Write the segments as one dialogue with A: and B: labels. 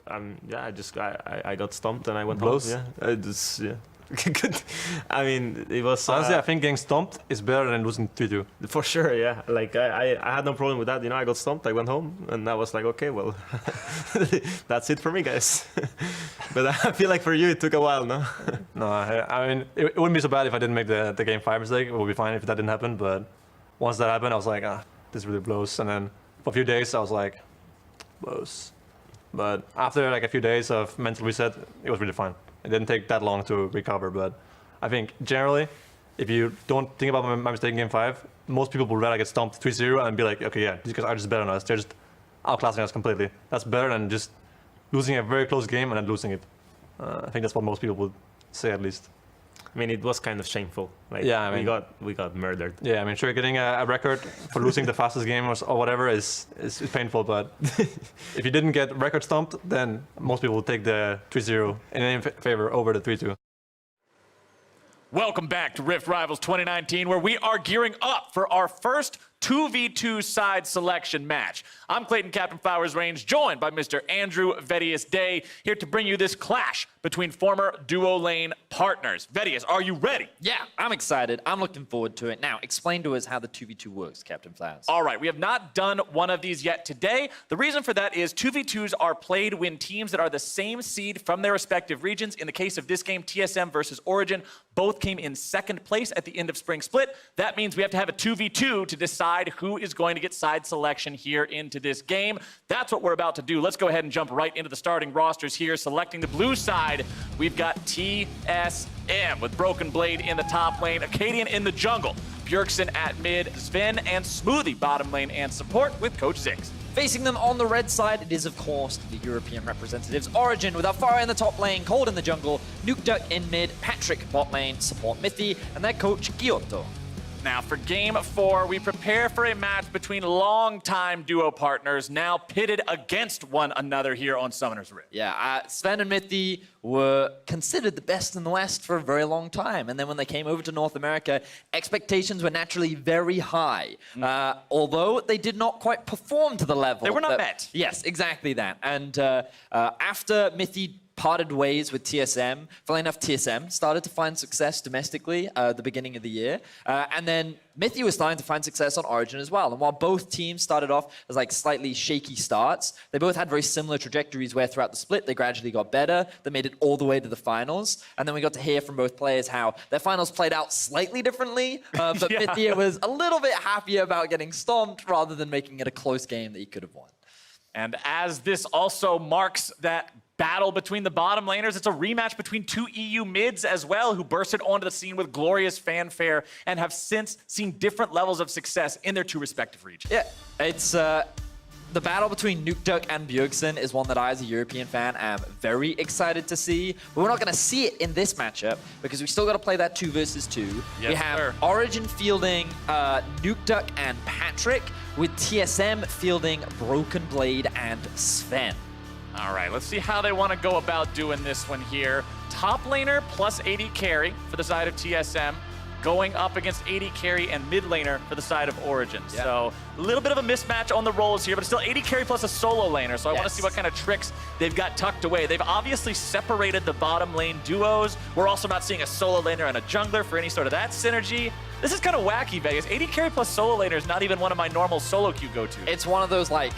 A: I got stumped and I went home. Yeah. I mean, it was...
B: Honestly, I think getting stumped is better than losing 3-2.
A: For sure, yeah. Like, I had no problem with that. You know, I got stumped, I went home, and I was like, okay, well, that's it for me, guys. But I feel like for you, it took a while, no?
B: No, I mean, it wouldn't be so bad if I didn't make the Game 5 mistake. It would be fine if that didn't happen, but once that happened, I was like, this really blows. And then for a few days, I was like, blows. But after like a few days of mental reset, it was really fine. It didn't take that long to recover, but I think generally, if you don't think about my mistake in Game 5, most people would rather get stomped 3-0 and be like, okay, yeah, these guys are just better than us. They're just outclassing us completely. That's better than just losing a very close game and then losing it. I think that's what most people would say, at least.
A: I mean, it was kind of shameful. Like,
B: yeah, I mean,
A: we got murdered.
B: Yeah, I mean, sure, getting a record for losing the fastest game or whatever is painful, but if you didn't get record stomped, then most people would take the 3-0 in any favor over the 3-2.
C: Welcome back to Rift Rivals 2019, where we are gearing up for our first 2v2 side selection match. I'm Clayton Captain Flowers Range, joined by Mr. Andrew Vedius Day, here to bring you this clash between former duo lane partners. Vedius, are you ready?
D: Yeah, I'm excited. I'm looking forward to it. Now, explain to us how the 2v2 works, Captain Flowers.
C: All right, we have not done one of these yet today. The reason for that is 2v2s are played when teams that are the same seed from their respective regions. In the case of this game, TSM versus Origen, both came in second place at the end of Spring Split. That means we have to have a 2v2 to decide who is going to get side selection here into this game. That's what we're about to do. Let's go ahead and jump right into the starting rosters here. Selecting the blue side, we've got TSM with Broken Blade in the top lane, Acadian in the jungle, Bjergsen at mid, Sven and Smoothie bottom lane and support with Coach Zix.
D: Facing them on the red side, it is, of course, the European representatives. Origen with Alfara in the top lane, Cold in the jungle, Nukeduck in mid, Patrick bot lane, support Mithy, and their coach, Giotto.
C: Now, for Game 4, we prepare for a match between longtime duo partners, now pitted against one another here on Summoner's Rift.
D: Yeah, Sven and Mithy were considered the best in the West for a very long time. And then when they came over to North America, expectations were naturally very high. Although they did not quite perform to the level.
C: They were not met.
D: Yes, exactly that. And after Mithy parted ways with TSM. Funnily enough, TSM started to find success domestically at the beginning of the year. And then Mithy was starting to find success on Origen as well. And while both teams started off as like slightly shaky starts, they both had very similar trajectories where throughout the split, they gradually got better. They made it all the way to the finals. And then we got to hear from both players how their finals played out slightly differently. But yeah. Mithy was a little bit happier about getting stomped rather than making it a close game that he could have won.
C: And as this also marks that battle between the bottom laners, it's a rematch between two EU mids as well, who bursted onto the scene with glorious fanfare and have since seen different levels of success in their two respective regions.
D: Yeah, it's the battle between Nukeduck and Bjergsen is one that I, as a European fan, am very excited to see. But we're not going to see it in this matchup because we still got to play that 2 versus 2.
C: Yes,
D: we have
C: sir.
D: Origen fielding Nukeduck and Patrick, with TSM fielding Broken Blade and Sven.
C: All right, let's see how they want to go about doing this one here. Top laner plus 80 carry for the side of TSM, going up against 80 carry and mid laner for the side of Origen. Yeah. So a little bit of a mismatch on the roles here, but it's still 80 carry plus a solo laner. So I want to see what kind of tricks they've got tucked away. They've obviously separated the bottom lane duos. We're also not seeing a solo laner and a jungler for any sort of that synergy. This is kind of wacky, Vegas. 80 carry plus solo laner is not even one of my normal solo queue go-tos.
D: It's one of those, like,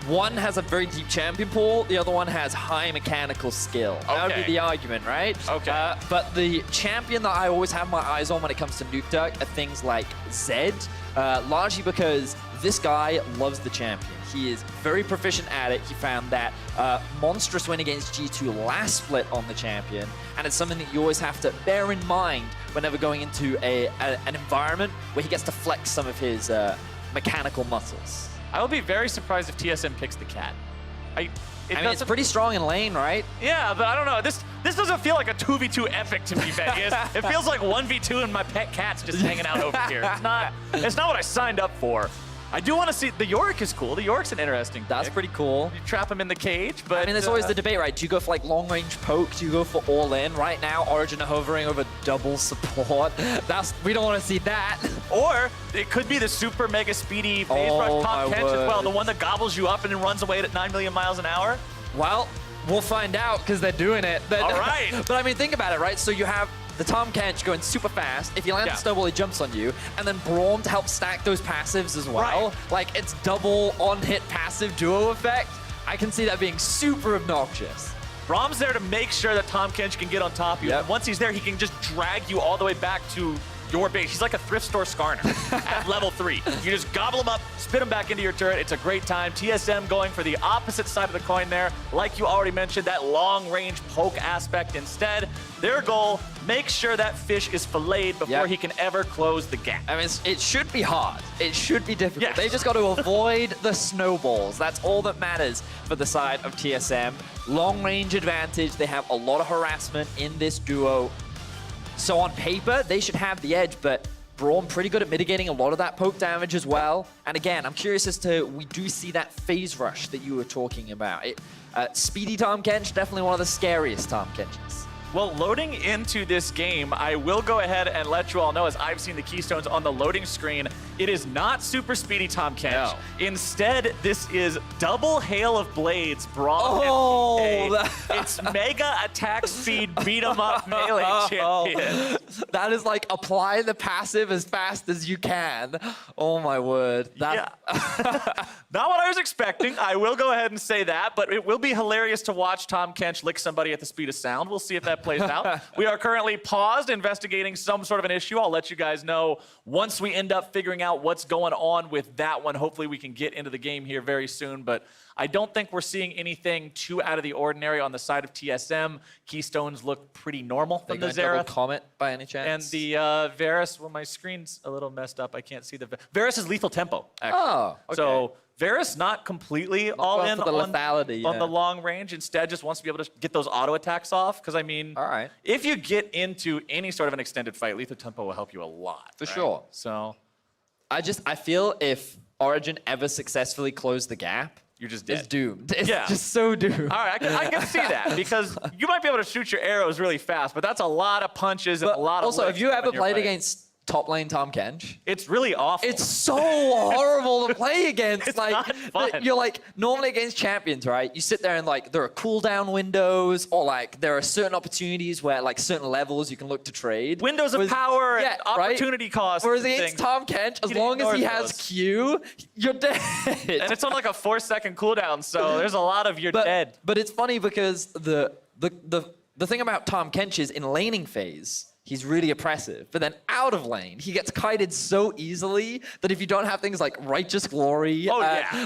D: one has a very deep champion pool, the other one has high mechanical skill. Okay. That would be the argument, right?
C: Okay.
D: But the champion that I always have my eyes on when it comes to Nukeduck are things like Zed, largely because this guy loves the champion. He is very proficient at it. He found that monstrous win against G2 last split on the champion, and it's something that you always have to bear in mind whenever going into an environment where he gets to flex some of his mechanical muscles.
C: I will be very surprised if TSM picks the cat.
D: I mean, it's pretty strong in lane, right?
C: Yeah, but I don't know. This doesn't feel like a 2v2 epic to me, Vegas. It feels like 1v2 and my pet cat's just hanging out over here. It's not what I signed up for. I do want to see, the Yorick is cool. The Yorick's an interesting
D: That's
C: pick.
D: pretty cool.
C: You trap him in the cage, but...
D: I mean, there's always the debate, right? Do you go for like long-range poke? Do you go for all-in? Right now, Origen are hovering over double support. We don't want to see that.
C: Or it could be the super mega speedy phase rush top catch as well. The one that gobbles you up and then runs away at 9 million miles an hour.
D: Well, We'll find out because they're doing it.
C: All right.
D: But I mean, think about it, right? So you have the Tahm Kench going super fast. If you land
C: Yeah.
D: the snowball, he jumps on you. And then Braum to help stack those passives as well.
C: Right.
D: Like, it's double on-hit passive duo effect. I can see that being super obnoxious.
C: Braum's there to make sure that Tahm Kench can get on top of you.
D: Yep.
C: And once he's there, he can just drag you all the way back to your base. He's like a thrift store Skarner at level 3. You just gobble him up, spit him back into your turret. It's a great time. TSM going for the opposite side of the coin there. Like you already mentioned, that long-range poke aspect instead. Their goal, make sure that fish is filleted before he can ever close the gap.
D: I mean, it should be hard. It should be difficult.
C: Yes.
D: They just got to avoid the snowballs. That's all that matters for the side of TSM. Long range advantage. They have a lot of harassment in this duo. So on paper, they should have the edge, but Braum pretty good at mitigating a lot of that poke damage as well. And again, I'm curious as to, we do see that phase rush that you were talking about. Speedy Tahm Kench, definitely one of the scariest Tahm Kenches.
C: Well, loading into this game, I will go ahead and let you all know, as I've seen the keystones on the loading screen, it is not super speedy Tahm Kench.
D: No.
C: Instead, this is double Hail of Blades, Braum
D: Oh,
C: MPK. It's mega attack speed, beat 'em up melee champion.
D: That is like apply the passive as fast as you can. Oh my word.
C: Yeah. Not what I was expecting. I will go ahead and say that, but it will be hilarious to watch Tahm Kench lick somebody at the speed of sound. We'll see if that plays out. We are currently paused investigating some sort of an issue. I'll let you guys know once we end up figuring out what's going on with that one. Hopefully we can get into the game here very soon, but I don't think we're seeing anything too out of the ordinary on the side of TSM. Keystones look pretty normal from the Xerath.
D: Comet by any chance?
C: And the Varus, well, my screen's a little messed up. I can't see the... Varus is lethal tempo, actually.
D: Oh, okay.
C: So Varus not completely all
D: going
C: in
D: for the
C: on,
D: lethality,
C: on
D: yeah.
C: the long range. Instead, just wants to be able to get those auto attacks off. Because, I mean,
D: All right.
C: if you get into any sort of an extended fight, lethal tempo will help you a lot.
D: For
C: right?
D: sure.
C: So
D: I feel if Origen ever successfully closed the gap,
C: you're just
D: it's
C: dead.
D: doomed. It's
C: Yeah.
D: just so doomed.
C: All right, I can see that. Because you might be able to shoot your arrows really fast, but that's a lot of punches and
D: But
C: a lot of
D: also, have
C: licks
D: you ever
C: when you're
D: played
C: fighting.
D: against top lane Tahm Kench?
C: It's really awful.
D: It's so horrible to play against.
C: It's
D: like
C: not fun.
D: you're like normally against champions, right? You sit there and like there are cooldown windows, or like there are certain opportunities where like certain levels you can look to trade.
C: Windows of power and
D: yeah, right?
C: opportunity costs.
D: Whereas
C: and
D: against
C: things.
D: Tahm Kench, as
C: You
D: long as he
C: ignore
D: has
C: those.
D: Q, you're dead.
C: And it's on like a 4-second cooldown, so there's a lot of you're dead.
D: But it's funny because the thing about Tahm Kench is in laning phase, he's really oppressive. But then out of lane, he gets kited so easily that if you don't have things like Righteous Glory,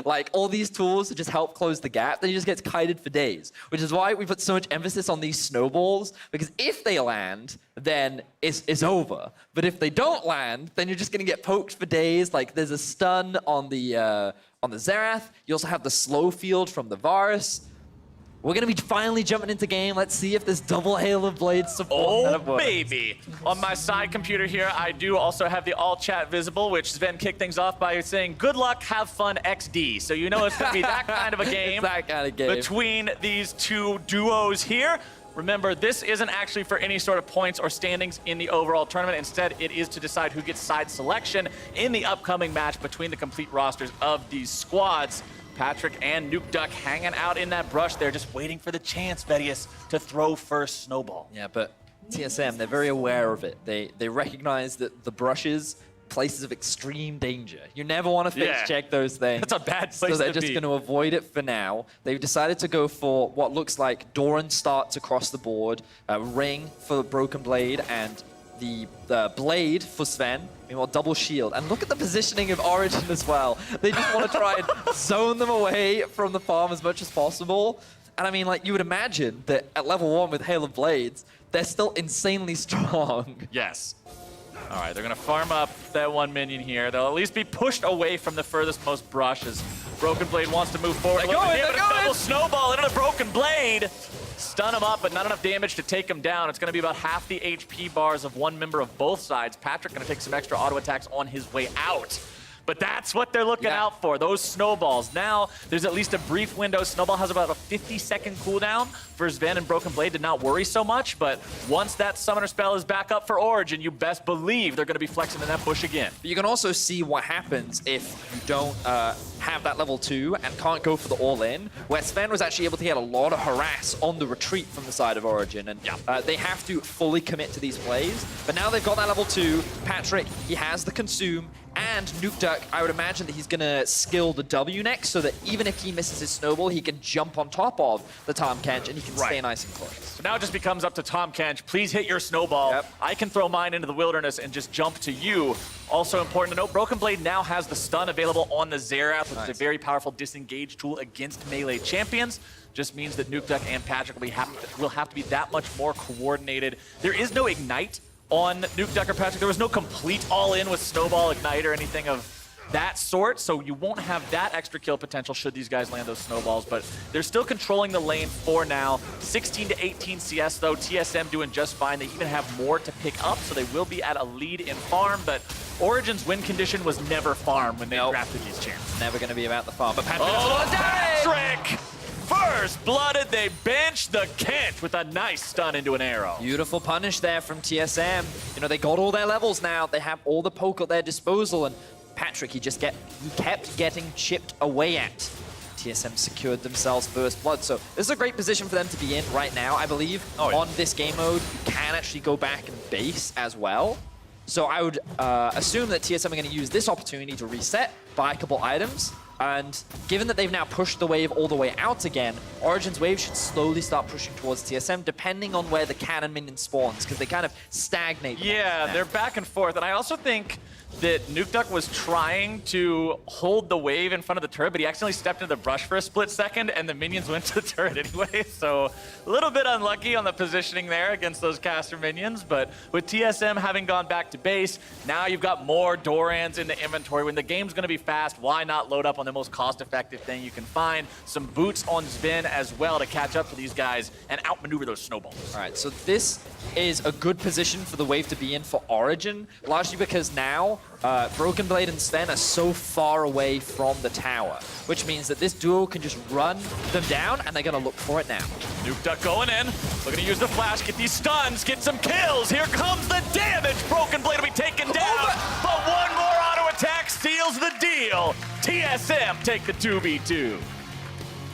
D: like all these tools to just help close the gap, then he just gets kited for days. Which is why we put so much emphasis on these snowballs, because if they land, then it's over. But if they don't land, then you're just gonna get poked for days. Like there's a stun on the Xerath. You also have the slow field from the Varus. We're going to be finally jumping into game. Let's see if this double Hail of Blades support
C: Oh,
D: that works.
C: baby. On my side computer here, I do also have the all chat visible, which Sven kicked things off by saying, good luck, have fun, XD. So you know it's going to be that kind of a game.
D: It's that kind of game.
C: Between these two duos here. Remember, this isn't actually for any sort of points or standings in the overall tournament. Instead, it is to decide who gets side selection in the upcoming match between the complete rosters of these squads. Patrick and Nuke Duck hanging out in that brush there, just waiting for the chance, Vedius, to throw first snowball.
D: Yeah, but TSM, they're very aware of it. They recognize that the brushes, places of extreme danger. You never want to fix check those things.
C: That's a bad place
D: So they're
C: to
D: just
C: be.
D: going to avoid it for now. They've decided to go for what looks like Doran starts across the board, Ring for Broken Blade, and the Blade for Sven. Meanwhile, double shield. And look at the positioning of Origen as well. They just want to try and zone them away from the farm as much as possible. And I mean, like, you would imagine that at level 1 with Hail of Blades, they're still insanely strong.
C: Yes. All right, they're going to farm up that one minion here. They'll at least be pushed away from the furthest most brush as Broken Blade wants to move forward.
D: They're going,
C: Give
D: they're
C: it a double
D: going.
C: snowball into the Broken Blade. Stun him up, but not enough damage to take him down. It's going to be about half the HP bars of one member of both sides. Patrick going to take some extra auto attacks on his way out. But that's what they're looking out for, those snowballs. Now, there's at least a brief window. Snowball has about a 50-second cooldown for Sven, and Broken Blade did not worry so much, but once that summoner spell is back up for Origen, you best believe they're going to be flexing in that bush again.
D: But you can also see what happens if you don't have that level 2 and can't go for the all-in, where Sven was actually able to get a lot of harass on the retreat from the side of Origen, and they have to fully commit to these plays. But now they've got that level 2. Patrick, he has the consume, and Nuke Duck, I would imagine that he's going to skill the W next, so that even if he misses his snowball, he can jump on top of the Tahm Kench, and he can stay nice and close.
C: So now it just becomes up to Tahm Kench. Please hit your snowball. I can throw mine into the wilderness and just jump to you. Also important to note, Broken Blade now has the stun available on the Xerath, which is a very powerful disengage tool against melee champions. Just means that Nuke Duck and Patrick will have to be that much more coordinated. There is no Ignite on Nuke Duck or Patrick. There was no complete all-in with Snowball, Ignite, or anything of that sort, so you won't have that extra kill potential should these guys land those snowballs, but they're still controlling the lane for now. 16 to 18 CS though, TSM doing just fine. They even have more to pick up, so they will be at a lead in farm, but Origen's win condition was never farm when they drafted these champs.
D: Never going to be about the farm, but Patrick
C: Patrick! First blooded, they bench the Kent with a nice stun into an arrow.
D: Beautiful punish there from TSM. You know, they got all their levels now. They have all the poke at their disposal, and Patrick, he kept getting chipped away at. TSM secured themselves first blood, so this is a great position for them to be in right now, I believe. On this game mode, you can actually go back and base as well. So I would assume that TSM are going to use this opportunity to reset, buy a couple items, and given that they've now pushed the wave all the way out again, Origen's wave should slowly start pushing towards TSM, depending on where the cannon minion spawns, because they kind of stagnate.
C: Yeah, they're back and forth, and I also think that Nuke Duck was trying to hold the wave in front of the turret, but he accidentally stepped into the brush for a split second, and the minions went to the turret anyway, so a little bit unlucky on the positioning there against those caster minions, but with TSM having gone back to base, now you've got more Dorans in the inventory. When the game's going to be fast, why not load up on the most cost-effective thing you can find? Some boots on Sven as well to catch up to these guys and outmaneuver those snowballs.
D: All right, so this is a good position for the wave to be in for Origen, largely because now Broken Blade and Sven are so far away from the tower, which means that this duo can just run them down, and they're going to look for it now.
C: Nuke Duck going in, looking to use the flash, get these stuns, get some kills. Here comes the damage. Broken Blade will be taken down, but one more auto attack seals the deal. TSM take the 2v2.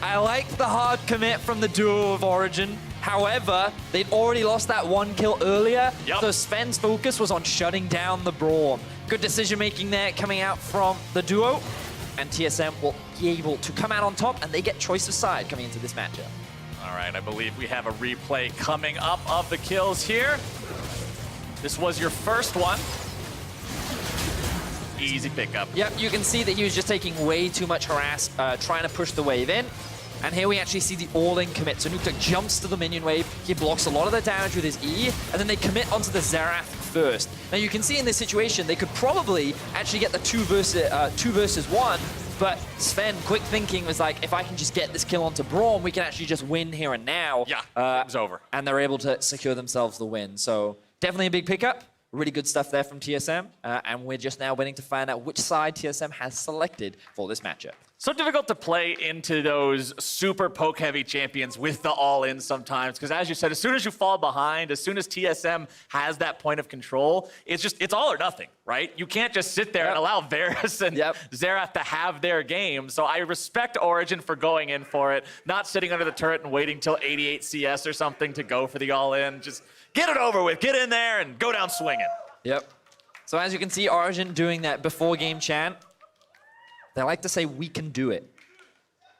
D: I like the hard commit from the duo of Origen. However, they'd already lost that one kill earlier, so Sven's focus was on shutting down the Braum. Good decision-making there coming out from the duo, and TSM will be able to come out on top, and they get choice of side coming into this matchup.
C: All right, I believe we have a replay coming up of the kills here. This was your first one. Easy pickup.
D: Yep, you can see that he was just taking way too much harass, trying to push the wave in. And here we actually see the all-in commit. So Nuke Duck jumps to the minion wave. He blocks a lot of the damage with his E, and then they commit onto the Xerath first. Now you can see in this situation, they could probably actually get the two versus one, but Sven, quick thinking, was like, if I can just get this kill onto Braum, we can actually just win here and now.
C: Yeah, it was over.
D: And they're able to secure themselves the win. So definitely a big pickup. Really good stuff there from TSM, and we're just now waiting to find out which side TSM has selected for this matchup.
C: So difficult to play into those super poke-heavy champions with the all-in sometimes, because as you said, as soon as you fall behind, as soon as TSM has that point of control, it's all or nothing, right? You can't just sit there and allow Varus and Xerath to have their game. So I respect Origen for going in for it, not sitting under the turret and waiting till 88 CS or something to go for the all-in. Just get it over with, get in there and go down swinging.
D: Yep. So as you can see, Origen doing that before game chant. They like to say, we can do it.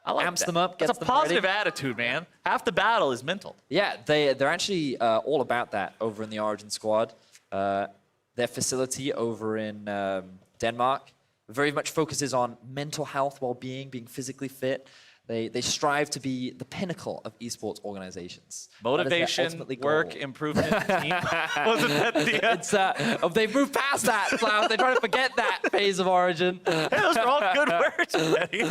C: I like
D: Amps
C: that.
D: them up, gets
C: That's a
D: them
C: positive
D: ready.
C: attitude, man. Half the battle is mental.
D: Yeah, they're actually all about that over in the Origen squad. Their facility over in Denmark very much focuses on mental health, well-being, being physically fit. They strive to be the pinnacle of esports organizations.
C: Motivation,
D: ultimately
C: work,
D: goal.
C: improvement, team. Wasn't that the...
D: It's they've moved past that, Cloud. They're trying to forget that phase of Origin.
C: Those are all good words already.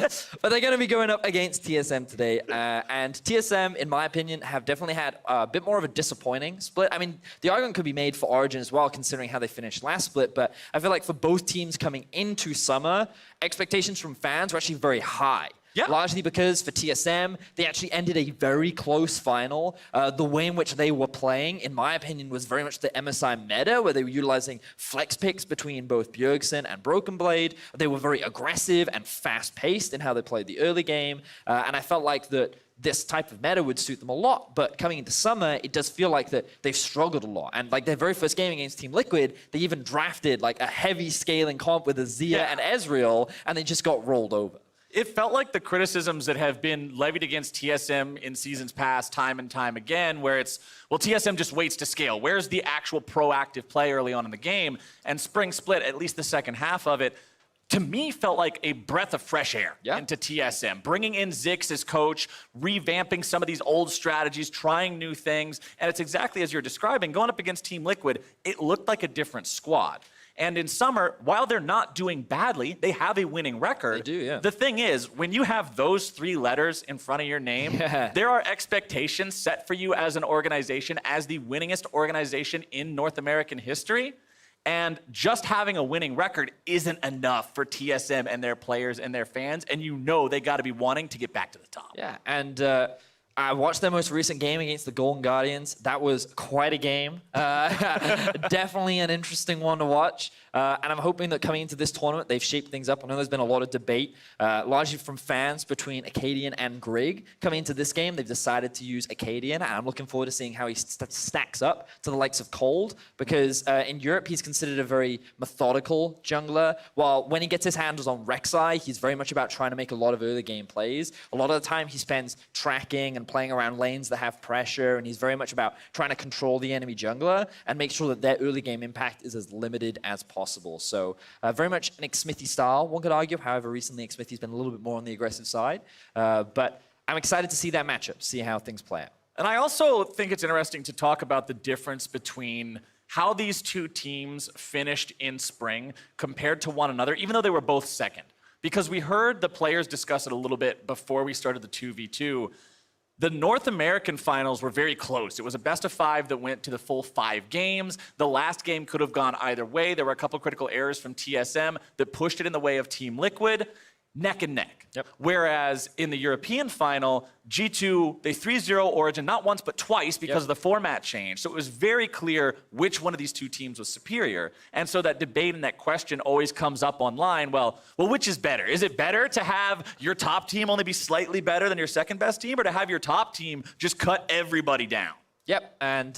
D: But they're going to be going up against TSM today. And TSM, in my opinion, have definitely had a bit more of a disappointing split. I mean, the argument could be made for Origin as well, considering how they finished last split. But I feel like for both teams coming into summer, expectations from fans were actually very high.
C: Yeah.
D: Largely because for TSM, they actually ended a very close final. The way in which they were playing, in my opinion, was very much the MSI meta, where they were utilizing flex picks between both Bjergsen and Broken Blade. They were very aggressive and fast-paced in how they played the early game. And I felt like that this type of meta would suit them a lot, but coming into summer, it does feel like that they've struggled a lot. And like their very first game against Team Liquid, they even drafted like a heavy scaling comp with Azir and Ezreal, and they just got rolled over.
C: It felt like the criticisms that have been levied against TSM in seasons past time and time again, where it's, well, TSM just waits to scale. Where's the actual proactive play early on in the game? And Spring Split, at least the second half of it, to me felt like a breath of fresh air into TSM. Bringing in Zix as coach, revamping some of these old strategies, trying new things. And it's exactly as you're describing. Going up against Team Liquid, it looked like a different squad. And in summer, while they're not doing badly, they have a winning record.
D: They do, yeah.
C: The thing is, when you have those 3 letters in front of your name, there are expectations set for you as an organization, as the winningest organization in North American history. And just having a winning record isn't enough for TSM and their players and their fans. And you know they got to be wanting to get back to the top.
D: Yeah, and I watched their most recent game against the Golden Guardians. That was quite a game. Definitely an interesting one to watch. And I'm hoping that coming into this tournament, they've shaped things up. I know there's been a lot of debate, largely from fans between Acadian and Grig. Coming into this game, they've decided to use Acadian, and I'm looking forward to seeing how he stacks up to the likes of Cold, because in Europe, he's considered a very methodical jungler, while when he gets his handles on Rek'Sai, he's very much about trying to make a lot of early game plays. A lot of the time, he spends tracking and playing around lanes that have pressure, and he's very much about trying to control the enemy jungler and make sure that their early game impact is as limited as possible. So very much an Xmithy style, one could argue. However, recently Xmithy's been a little bit more on the aggressive side. But I'm excited to see that matchup, see how things play out.
C: And I also think it's interesting to talk about the difference between how these two teams finished in spring compared to one another, even though they were both second. Because we heard the players discuss it a little bit before we started the 2v2. The North American finals were very close. It was a best of 5 that went to the full 5 games. The last game could have gone either way. There were a couple critical errors from TSM that pushed it in the way of Team Liquid. Neck and neck.
D: Yep.
C: Whereas in the European final, G2, they 3-0 Origen, not once, but twice because of the format change. So it was very clear which one of these two teams was superior. And so that debate and that question always comes up online. Well, which is better? Is it better to have your top team only be slightly better than your second best team, or to have your top team just cut everybody down?
D: Yep, and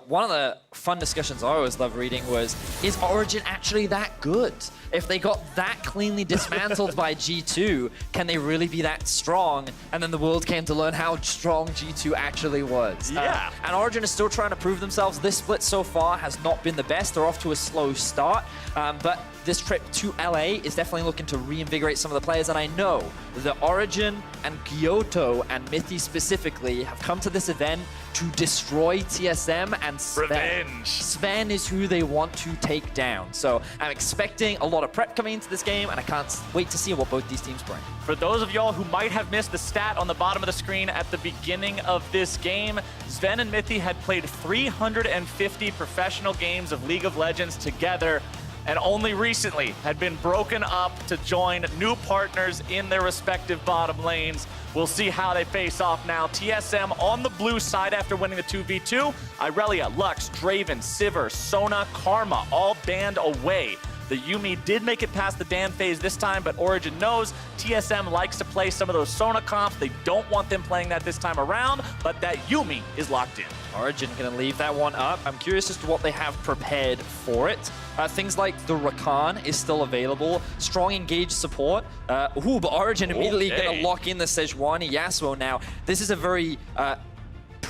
D: one of the fun discussions I always love reading was, is Origen actually that good? If they got that cleanly dismantled by G2, can they really be that strong? And then the world came to learn how strong G2 actually was.
C: Yeah.
D: And Origen is still trying to prove themselves. This split so far has not been the best. They're off to a slow start, but this trip to LA is definitely looking to reinvigorate some of the players, and I know that Origen and Kyoto and Mythy specifically have come to this event to destroy TSM and Sven.
C: Revenge.
D: Sven is who they want to take down. So I'm expecting a lot of prep coming into this game, and I can't wait to see what both these teams bring.
C: For those of y'all who might have missed the stat on the bottom of the screen at the beginning of this game, Sven and Mythy had played 350 professional games of League of Legends together, and only recently had been broken up to join new partners in their respective bottom lanes. We'll see how they face off now. TSM on the blue side after winning the 2v2. Irelia, Lux, Draven, Sivir, Sona, Karma, all banned away. The Yuumi did make it past the Dan phase this time, but Origen knows TSM likes to play some of those Sona comps. They don't want them playing that this time around, but that Yuumi is locked in.
D: Origen gonna leave that one up. I'm curious as to what they have prepared for it. Things like the Rakan is still available. Strong engaged support. But Origen immediately gonna lock in the Sejuani Yasuo now. This is a very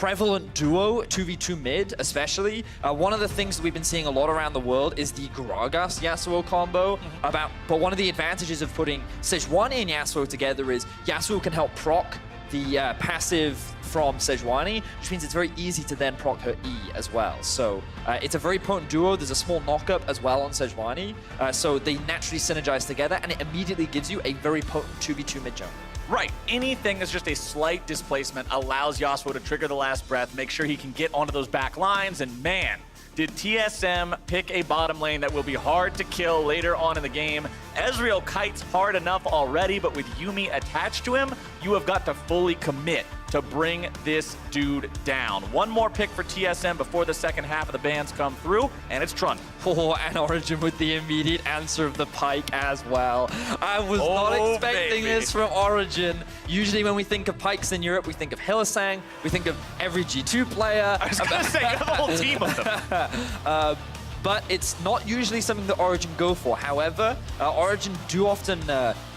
D: prevalent duo, 2v2 mid especially. One of the things that we've been seeing a lot around the world is the Gragas Yasuo combo. But one of the advantages of putting Sejuani and Yasuo together is Yasuo can help proc the passive from Sejuani, which means it's very easy to then proc her E as well. So it's a very potent duo. There's a small knockup as well on Sejuani. So they naturally synergize together, and it immediately gives you a very potent 2v2 mid jungle.
C: Right. Anything that's just a slight displacement allows Yasuo to trigger the last breath, make sure he can get onto those back lines, and man, did TSM pick a bottom lane that will be hard to kill later on in the game. Ezreal kites hard enough already, but with Yuumi attached to him, you have got to fully commit to bring this dude down. One more pick for TSM before the second half of the bans come through, and it's Trundle.
D: Oh, and Origen with the immediate answer of the Pike as well. I was not expecting this from Origen. Usually when we think of Pikes in Europe, we think of Hylissang, we think of every G2 player.
C: I was going to say, you have a whole team of them.
D: But it's not usually something that Origen go for. However, Origen do often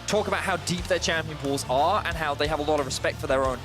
D: talk about how deep their champion pools are and how they have a lot of respect for their own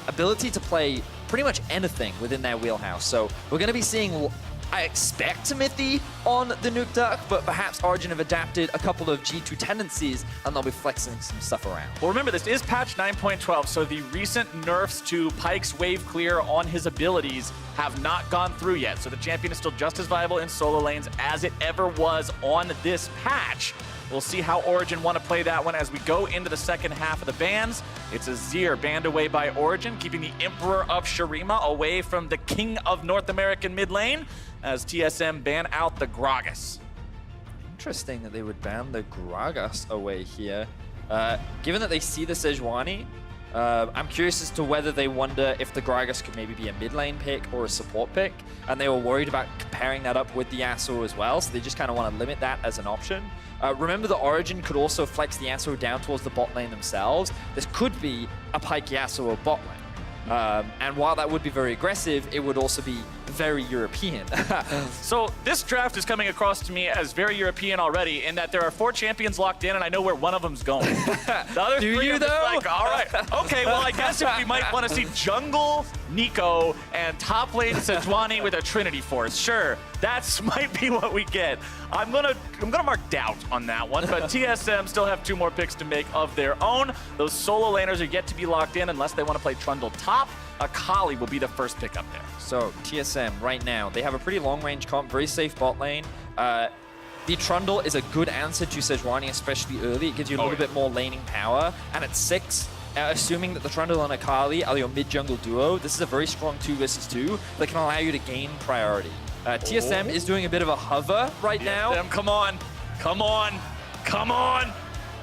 D: ability to play pretty much anything within their wheelhouse. So we're going to be seeing, I expect, Timothy on the Nuke Duck, but perhaps Origen have adapted a couple of G2 tendencies and they'll be flexing some stuff around.
C: Well, remember, this is patch 9.12, so the recent nerfs to Pyke's wave clear on his abilities have not gone through yet. So the champion is still just as viable in solo lanes as it ever was on this patch. We'll see how Origen want to play that one as we go into the second half of the bans. It's Azir banned away by Origen, keeping the Emperor of Shurima away from the King of North American mid lane as TSM ban out the Gragas.
D: Interesting that they would ban the Gragas away here. Given that they see the Sejuani, I'm curious as to whether they wonder if the Gragas could maybe be a mid lane pick or a support pick, and they were worried about comparing that up with the Yasuo as well, so they just kind of want to limit that as an option. Remember the Origen could also flex the Yasuo down towards the bot lane themselves. This could be a Pyke Yasuo bot lane. And while that would be very aggressive, it would also be very European.
C: So this draft is coming across to me as very European already, in that there are 4 champions locked in, and I know where one of them's going. The other
D: Do
C: 3
D: you
C: are just
D: though?
C: like, all right, okay, well, I guess if we might want to see jungle Nico and top lane Sejuani with a Trinity Force, sure, that might be what we get. I'm gonna mark doubt on that one, but TSM still have 2 more picks to make of their own. Those solo laners are yet to be locked in unless they want to play Trundle top. Akali will be the first pick up there.
D: So TSM right now, they have a pretty long range comp, very safe bot lane. The Trundle is a good answer to Sejuani, especially early. It gives you a little bit more laning power. And at 6, assuming that the Trundle and Akali are your mid-jungle duo, this is a very strong 2 versus 2 that can allow you to gain priority. TSM is doing a bit of a hover right now.
C: Come on, come on, come on.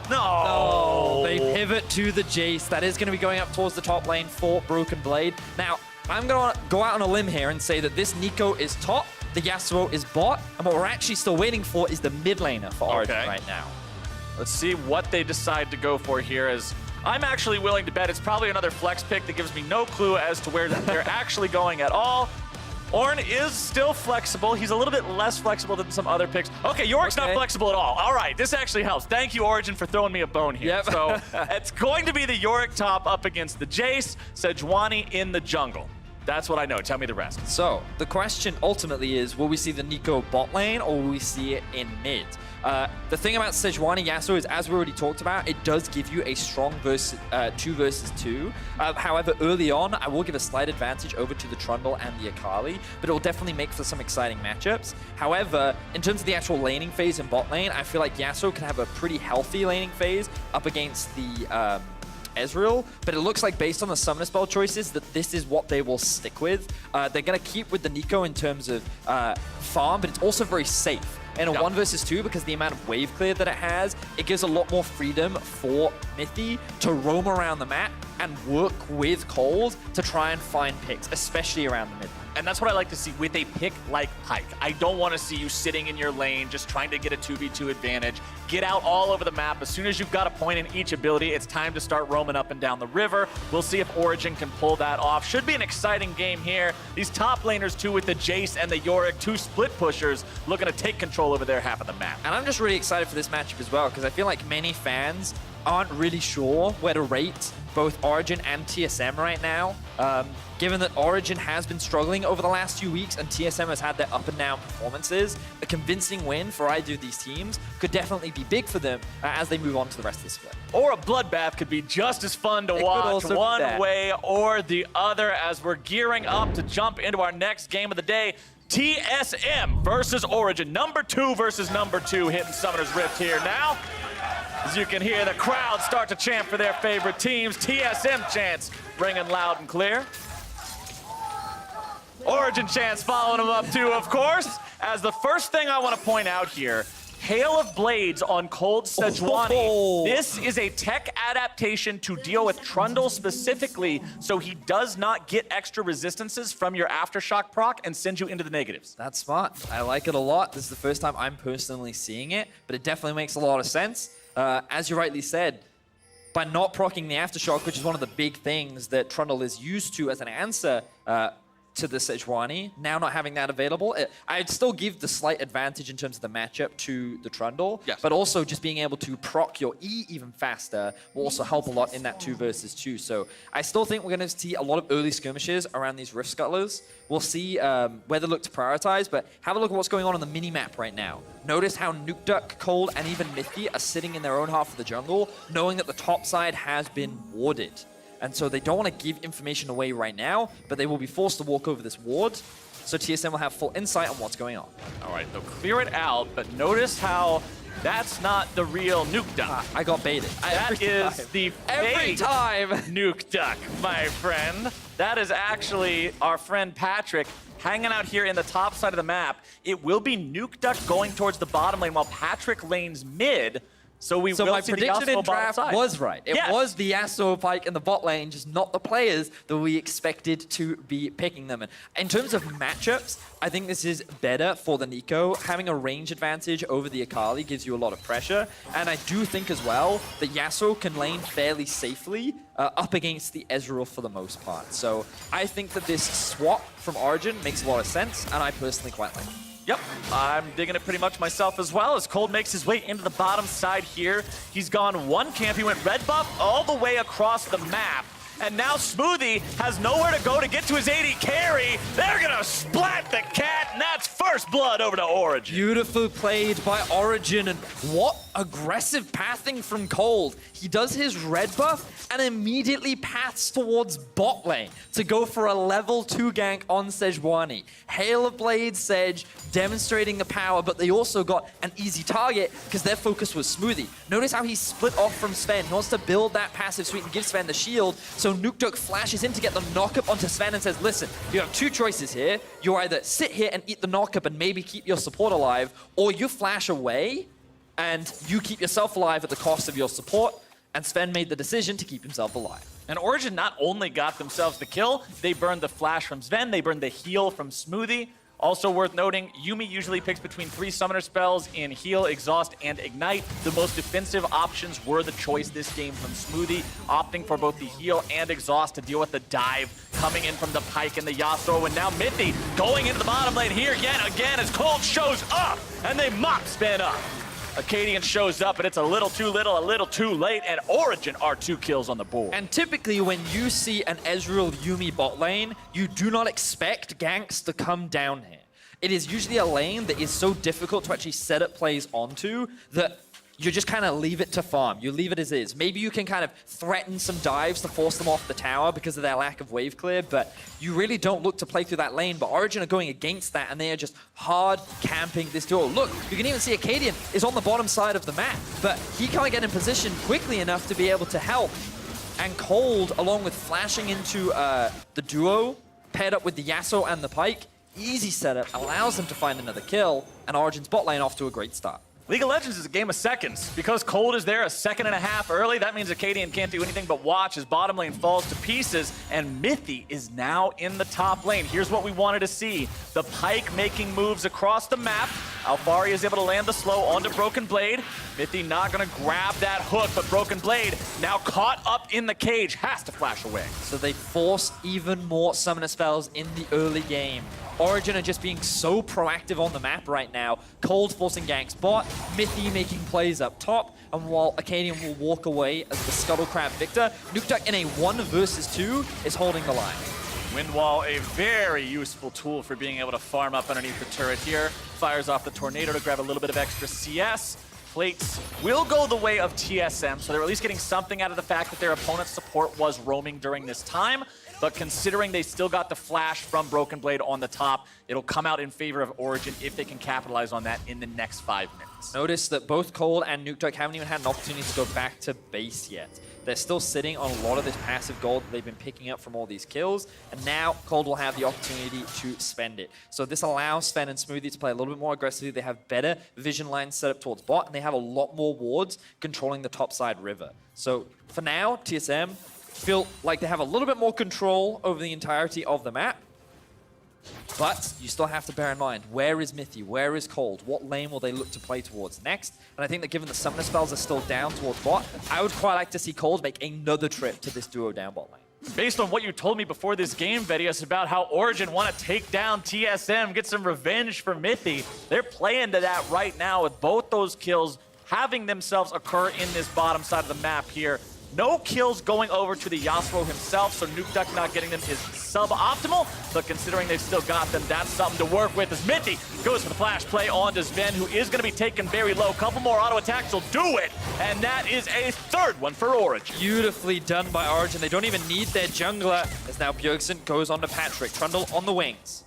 C: No.
D: Oh, they pivot to the Jace. That is going to be going up towards the top lane for Broken Blade. Now, I'm going to go out on a limb here and say that this Nico is top, the Yasuo is bot, and what we're actually still waiting for is the mid laner for Origen right now.
C: Let's see what they decide to go for here, as I'm actually willing to bet it's probably another flex pick that gives me no clue as to where they're actually going at all. Ornn is still flexible. He's a little bit less flexible than some other picks. Okay, Yorick's not flexible at all. All right, this actually helps. Thank you, Origen, for throwing me a bone here.
D: Yep.
C: So it's going to be the Yorick top up against the Jace, Sejuani in the jungle. That's what I know. Tell me the rest.
D: So the question ultimately is, will we see the Nico bot lane or will we see it in mid? The thing about Sejuani Yasuo is, as we already talked about, it does give you a strong 2 versus 2. However, early on, I will give a slight advantage over to the Trundle and the Akali, but it will definitely make for some exciting matchups. However, in terms of the actual laning phase in bot lane, I feel like Yasuo can have a pretty healthy laning phase up against the Ezreal, but it looks like based on the summoner spell choices that this is what they will stick with. They're going to keep with the Nico in terms of farm, but it's also very safe. In a 1 versus 2, because the amount of wave clear that it has, it gives a lot more freedom for Mithy to roam around the map and work with Cold to try and find picks, especially around the mid.
C: And that's what I like to see with a pick like Pyke. I don't want to see you sitting in your lane just trying to get a 2v2 advantage. Get out all over the map. As soon as you've got a point in each ability, it's time to start roaming up and down the river. We'll see if Origen can pull that off. Should be an exciting game here. These top laners, too, with the Jace and the Yorick, 2 split pushers, looking to take control over their half of the map.
D: And I'm just really excited for this matchup as well, because I feel like many fans aren't really sure where to rate both Origen and TSM right now. Given that Origen has been struggling over the last few weeks and TSM has had their up and down performances, a convincing win for either of these teams could definitely be big for them as they move on to the rest of the split.
C: Or a bloodbath could be just as fun to watch one way or the other as we're gearing up to jump into our next game of the day. TSM versus Origen. Number 2 versus number 2 hitting Summoner's Rift here now. As you can hear the crowd start to chant for their favorite teams. TSM chants ringing loud and clear. Origen chants following them up too, of course. As the first thing I want to point out here, Hail of Blades on Cold Sejuani.
D: Oh.
C: This is a tech adaptation to deal with Trundle specifically, so he does not get extra resistances from your Aftershock proc and send you into the negatives.
D: That's smart. I like it a lot. This is the first time I'm personally seeing it, but it definitely makes a lot of sense. As you rightly said, by not proccing the Aftershock, which is one of the big things that Trundle is used to as an answer to the Sejuani, now not having that available, I'd still give the slight advantage in terms of the matchup to the Trundle,
C: yes.
D: but also just being able to proc your E even faster will also help a lot in that 2 versus 2. So I still think we're going to see a lot of early skirmishes around these Rift Scuttlers. We'll see where they look to prioritize, but have a look at what's going on the mini-map right now. Notice how Nuke Duck, Cold, and even Mithy are sitting in their own half of the jungle, knowing that the top side has been warded. And so they don't want to give information away right now, but they will be forced to walk over this ward. So TSM will have full insight on what's going on.
C: All right, they'll clear it out, but notice how that's not the real Nuke Duck.
D: I got baited.
C: That is the
D: Every
C: fake
D: time.
C: Nuke Duck, my friend. That is actually our friend Patrick hanging out here in the top side of the map. It will be Nuke Duck going towards the bottom lane while Patrick lanes mid. So
D: my
C: will see
D: prediction
C: the
D: in
C: Yasuo bottom
D: draft
C: side.
D: was right. It
C: Yes.
D: was the Yasuo Pike in the bot lane, just not the players that we expected to be picking them. And in terms of matchups, I think this is better for the Nico. Having a range advantage over the Akali gives you a lot of pressure. And I do think as well that Yasuo can lane fairly safely up against the Ezreal for the most part. So I think that this swap from Origen makes a lot of sense, and I personally quite like it.
C: Yep, I'm digging it pretty much myself as well as Cold makes his way into the bottom side here. He's gone one camp. He went red buff all the way across the map. And now Smoothie has nowhere to go to get to his AD carry. They're going to splat the cat, and that's first blood over to Origen.
D: Beautifully played by Origen, and what aggressive pathing from Cold. He does his red buff and immediately paths towards bot lane to go for a level 2 gank on Sejuani. Hail of Blades, Sej, demonstrating the power, but they also got an easy target because their focus was Smoothie. Notice how he split off from Sven. He wants to build that passive suite and give Sven the shield, so Nuke Duck flashes in to get the knock-up onto Sven and says, listen, you have 2 choices here. You either sit here and eat the knock-up and maybe keep your support alive, or you flash away and you keep yourself alive at the cost of your support. And Sven made the decision to keep himself alive.
C: And Origen not only got themselves the kill, they burned the flash from Sven, they burned the heal from Smoothie. Also worth noting, Yuumi usually picks between 3 summoner spells in Heal, Exhaust, and Ignite. The most defensive options were the choice this game from Smoothie, opting for both the Heal and Exhaust to deal with the dive coming in from the Pike and the Yasuo. And now Mithy going into the bottom lane here yet again as Cold shows up, and they mop Sven up. Acadian shows up, and it's a little too little, a little too late, and Origen are 2 kills on the board.
D: And typically when you see an Ezreal Yuumi bot lane, you do not expect ganks to come down here. It is usually a lane that is so difficult to actually set up plays onto that you just kind of leave it to farm. You leave it as is. Maybe you can kind of threaten some dives to force them off the tower because of their lack of wave clear, but you really don't look to play through that lane. But Origen are going against that, and they are just hard camping this duel. Look, you can even see Acadian is on the bottom side of the map, but he can't get in position quickly enough to be able to help. And Cold, along with flashing into the duo, paired up with the Yasuo and the Pike, easy setup, allows them to find another kill, and Origen's bot lane off to a great start.
C: League of Legends is a game of seconds. Because Cold is there a second and a half early, that means Acadian can't do anything but watch as bottom lane falls to pieces, and Mithy is now in the top lane. Here's what we wanted to see. The Pike making moves across the map. Alfari is able to land the slow onto Broken Blade. Mithy not gonna grab that hook, but Broken Blade now caught up in the cage, has to flash away.
D: So they force even more summoner spells in the early game. Origen are just being so proactive on the map right now. Cold forcing ganks bot, Mithy making plays up top, and while Acadian will walk away as the Scuttle Crab victor, Nukeduck in a 1 versus 2 is holding the line.
C: Windwall, a very useful tool for being able to farm up underneath the turret here. Fires off the Tornado to grab a little bit of extra CS. Plates will go the way of TSM, so they're at least getting something out of the fact that their opponent's support was roaming during this time. But considering they still got the flash from Broken Blade on the top, it'll come out in favor of Origen if they can capitalize on that in the next 5 minutes.
D: Notice that both Cold and Nukeduck haven't even had an opportunity to go back to base yet. They're still sitting on a lot of this passive gold that they've been picking up from all these kills, and now Cold will have the opportunity to spend it. So this allows Sven and Smoothie to play a little bit more aggressively. They have better vision lines set up towards bot, and they have a lot more wards controlling the topside river. So for now, TSM feel like they have a little bit more control over the entirety of the map. But you still have to bear in mind, where is Mithy? Where is Cold? What lane will they look to play towards next? And I think that given the summoner spells are still down towards bot, I would quite like to see Cold make another trip to this duo down bot lane.
C: Based on what you told me before this game, Vedius, about how Origen want to take down TSM, get some revenge for Mithy, they're playing to that right now with both those kills having themselves occur in this bottom side of the map here. No kills going over to the Yasuo himself, so Nukeduck not getting them is suboptimal, but considering they've still got them, that's something to work with as Mithy goes for the flash play onto Sven, who is going to be taken very low. Couple more auto attacks will do it, and that is a 3rd one for Origen.
D: Beautifully done by Origen. They don't even need their jungler, as now Bjergsen goes on to Patrick. Trundle on the wings.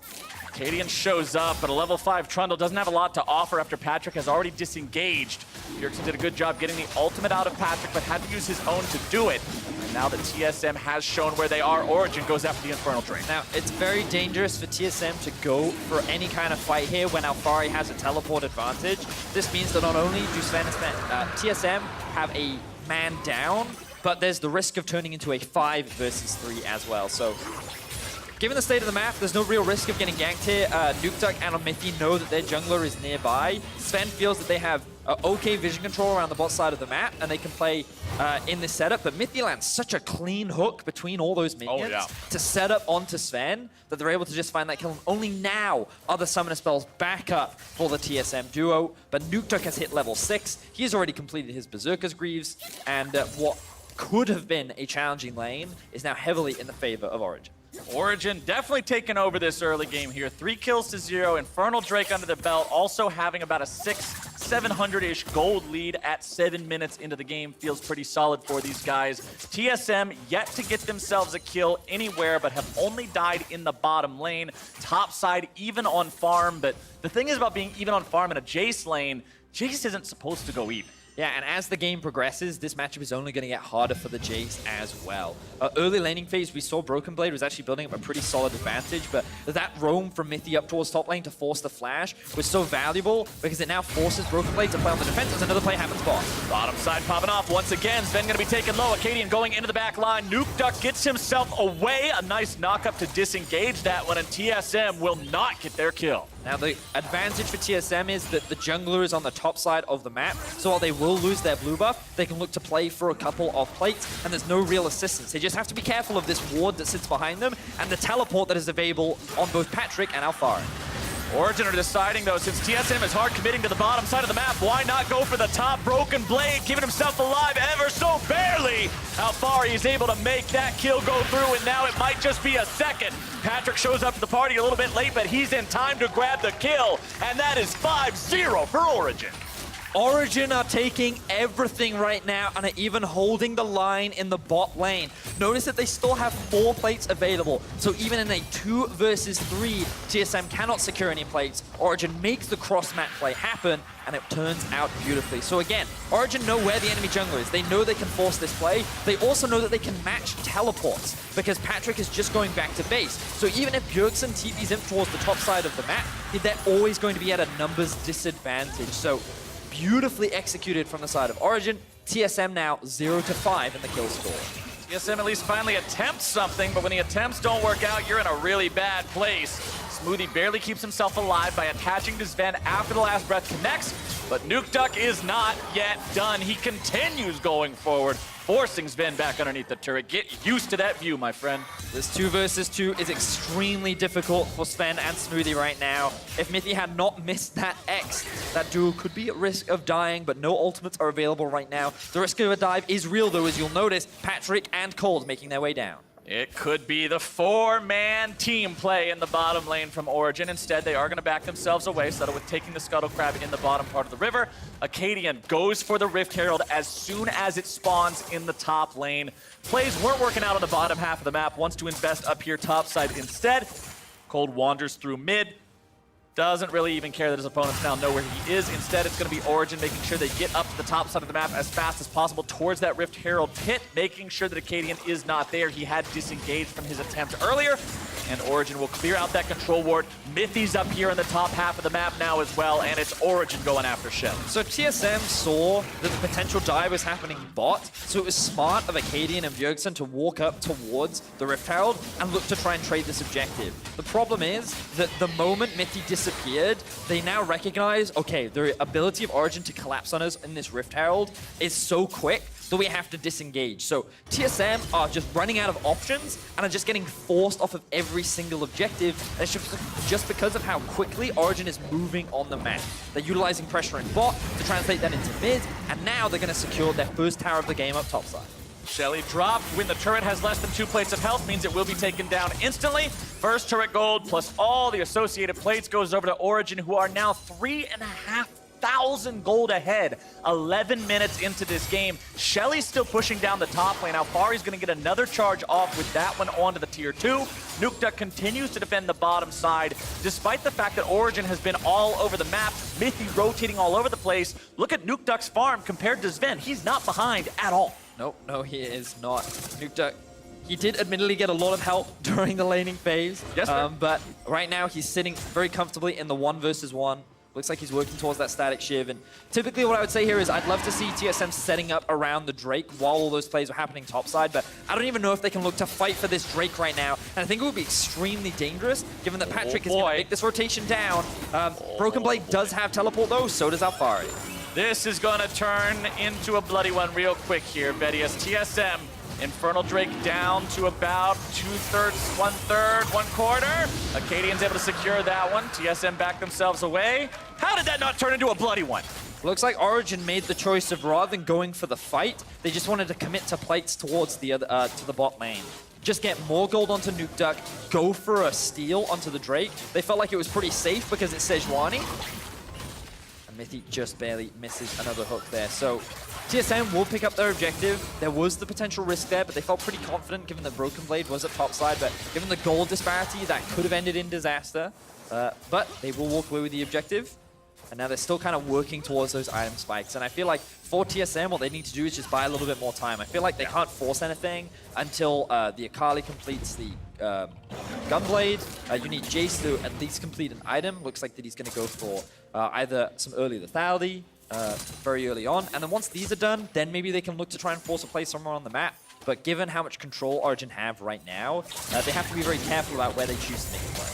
C: Acadian shows up, but a level 5 Trundle doesn't have a lot to offer after Patrick has already disengaged. Bjergsen did a good job getting the ultimate out of Patrick, but had to use his own to do it. And now that TSM has shown where they are, Origen goes after the Infernal Drain.
D: Now, it's very dangerous for TSM to go for any kind of fight here when Alfari has a teleport advantage. This means that not only do Sven and TSM have a man down, but there's the risk of turning into a 5 versus 3 as well. So given the state of the map, there's no real risk of getting ganked here. Nukeduck and Mithy know that their jungler is nearby. Sven feels that they have okay vision control around the bot side of the map, and they can play in this setup. But Mithy lands such a clean hook between all those minions to set up onto Sven that they're able to just find that kill. And only now are the summoner spells back up for the TSM duo. But Nukeduck has hit level 6. He has already completed his Berserker's Greaves, and what could have been a challenging lane is now heavily in the favor of Origen.
C: Origen definitely taking over this early game here. 3 kills to 0. Infernal Drake under the belt, also having about a 700-ish gold lead at 7 minutes into the game. Feels pretty solid for these guys. TSM yet to get themselves a kill anywhere, but have only died in the bottom lane. Top side even on farm, but the thing is about being even on farm in a Jace lane, Jace isn't supposed to go even.
D: Yeah, and as the game progresses, this matchup is only going to get harder for the Jace as well. Early laning phase, we saw Broken Blade was actually building up a pretty solid advantage, but that roam from Mithy up towards top lane to force the flash was so valuable because it now forces Broken Blade to play on the defense as another play happens bot.
C: Bottom side popping off once again. Sven going to be taken low. Acadian going into the back line. Nukeduck gets himself away. A nice knock-up to disengage that one, and TSM will not get their kill.
D: Now, the advantage for TSM is that the jungler is on the top side of the map, so while they will lose their blue buff, they can look to play for a couple of plates, and there's no real assistance. They just have to be careful of this ward that sits behind them, and the teleport that is available on both Patrick and Alfari.
C: Origen are deciding, though, since TSM is hard committing to the bottom side of the map, why not go for the top? Broken Blade keeping himself alive ever so barely. Alfari is able to make that kill go through, and now it might just be a second. Patrick shows up to the party a little bit late, but he's in time to grab the kill, and that is 5-0 for Origen.
D: Origen are taking everything right now and are even holding the line in the bot lane. Notice that they still have 4 plates available, so even in a 2 versus 3, TSM cannot secure any plates. Origen makes the cross-mat play happen, and it turns out beautifully. So again, Origen know where the enemy jungler is. They know they can force this play. They also know that they can match teleports because Patrick is just going back to base. So even if Bjergsen TPs him towards the top side of the map, they're always going to be at a numbers disadvantage. So beautifully executed from the side of Origen. TSM now 0-5 in the kill score.
C: TSM at least finally attempts something, but when the attempts don't work out, you're in a really bad place. Smoothie barely keeps himself alive by attaching to Sven after the last breath connects. But Nukeduck is not yet done. He continues going forward, forcing Sven back underneath the turret. Get used to that view, my friend.
D: This 2 versus 2 is extremely difficult for Sven and Smoothie right now. If Mithy had not missed that X, that duo could be at risk of dying, but no ultimates are available right now. The risk of a dive is real, though, as you'll notice. Patrick and Cold making their way down.
C: It could be the 4-man team play in the bottom lane from Origen. Instead, they are going to back themselves away, settle with taking the Scuttle Crab in the bottom part of the river. Acadian goes for the Rift Herald as soon as it spawns in the top lane. Plays weren't working out on the bottom half of the map, wants to invest up here topside instead. Cold wanders through mid. Doesn't really even care that his opponents now know where he is. Instead, it's going to be Origen making sure they get up to the top side of the map as fast as possible towards that Rift Herald pit, making sure that Acadian is not there. He had disengaged from his attempt earlier, and Origen will clear out that control ward. Mithy's up here in the top half of the map now as well, and it's Origen going after Shelly.
D: So TSM saw that the potential dive was happening bot, so it was smart of Acadian and Bjergsen to walk up towards the Rift Herald and look to try and trade this objective. The problem is that the moment Mithy disappeared, they now recognize, okay, the ability of Origen to collapse on us in this Rift Herald is so quick that we have to disengage. So TSM are just running out of options and are just getting forced off of every single objective. And it's just because of how quickly Origen is moving on the map. They're utilizing pressure in bot to translate that into mid, and now they're going to secure their first tower of the game up topside.
C: Shelly dropped. When the turret has less than 2 plates of health, means it will be taken down instantly. First turret gold plus all the associated plates goes over to Origen, who are now 3,500 gold ahead. 11 minutes into this game. Shelly's still pushing down the top lane. How far he's going to get another charge off with that one onto the tier 2. Nukeduck continues to defend the bottom side, despite the fact that Origen has been all over the map. Mithy rotating all over the place. Look at Nukeduck's farm compared to Sven. He's not behind at all.
D: Nope, no, he is not. Nukeduck, he did admittedly get a lot of help during the laning phase.
C: Yes, sir.
D: But right now, he's sitting very comfortably in the 1 versus 1. Looks like he's working towards that static shiv. And typically what I would say here is I'd love to see TSM setting up around the Drake while all those plays are happening topside, but I don't even know if they can look to fight for this Drake right now. And I think it would be extremely dangerous, given that Patrick is going to make this rotation down. Broken Blade does have teleport, though, so does Alfari.
C: This is going to turn into a bloody one real quick here, Betty, as TSM, Infernal Drake down to about 2/3, 1/3, 1/4. Acadian's able to secure that one. TSM back themselves away. How did that not turn into a bloody one?
D: Looks like Origen made the choice of rather than going for the fight, they just wanted to commit to plates towards the other, to the bot lane. Just get more gold onto Nukeduck, go for a steal onto the Drake. They felt like it was pretty safe because it's Sejuani. Mithy just barely misses another hook there. So TSM will pick up their objective. There was the potential risk there, but they felt pretty confident given that Broken Blade was at topside. But given the gold disparity, that could have ended in disaster. But they will walk away with the objective. And now they're still kind of working towards those item spikes. And I feel like for TSM, what they need to do is just buy a little bit more time. I feel like they can't force anything until the Akali completes the Gunblade. You need Jace to at least complete an item. Looks like that he's going to go for either some early lethality very early on. And then once these are done, then maybe they can look to try and force a play somewhere on the map. But given how much control Origen have right now, they have to be very careful about where they choose to make a play.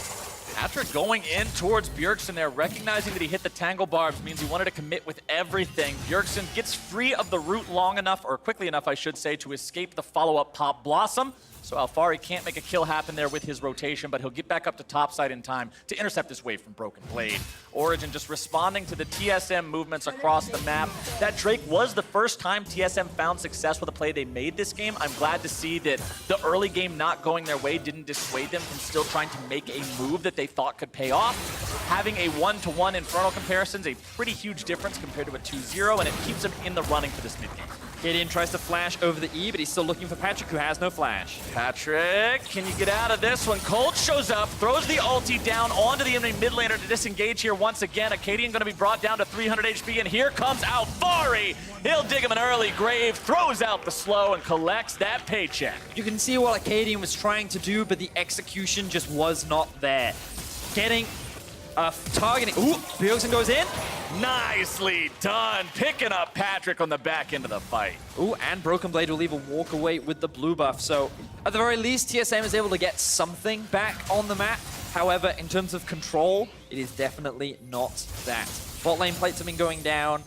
C: Patrick going in towards Bjergsen there, recognizing that he hit the Tangle Barbs means he wanted to commit with everything. Bjergsen gets free of the root long enough, or quickly enough, I should say, to escape the follow-up Pop Blossom. So Alfari can't make a kill happen there with his rotation, but he'll get back up to topside in time to intercept this wave from Broken Blade. Origen just responding to the TSM movements across the map. That Drake was the first time TSM found success with a play they made this game. I'm glad to see that the early game not going their way didn't dissuade them from still trying to make a move that they thought could pay off. Having a 1-to-1 Infernal comparison is a pretty huge difference compared to a 2-0, and it keeps them in the running for this mid-game.
D: Gideon tries to flash over the E, but he's still looking for Patrick, who has no flash.
C: Patrick, can you get out of this one? Cold shows up, throws the ulti down onto the enemy mid laner to disengage here once again. Acadian going to be brought down to 300 HP, and here comes Alfari. He'll dig him an early grave, throws out the slow, and collects that paycheck.
D: You can see what Acadian was trying to do, but the execution just was not there. Getting targeting. Ooh, Bjergsen goes in.
C: Nicely done. Picking up Patrick on the back end of the fight.
D: Ooh, and Broken Blade will even walk away with the blue buff. So at the very least, TSM is able to get something back on the map. However, in terms of control, it is definitely not that Bot lane plates have been going down.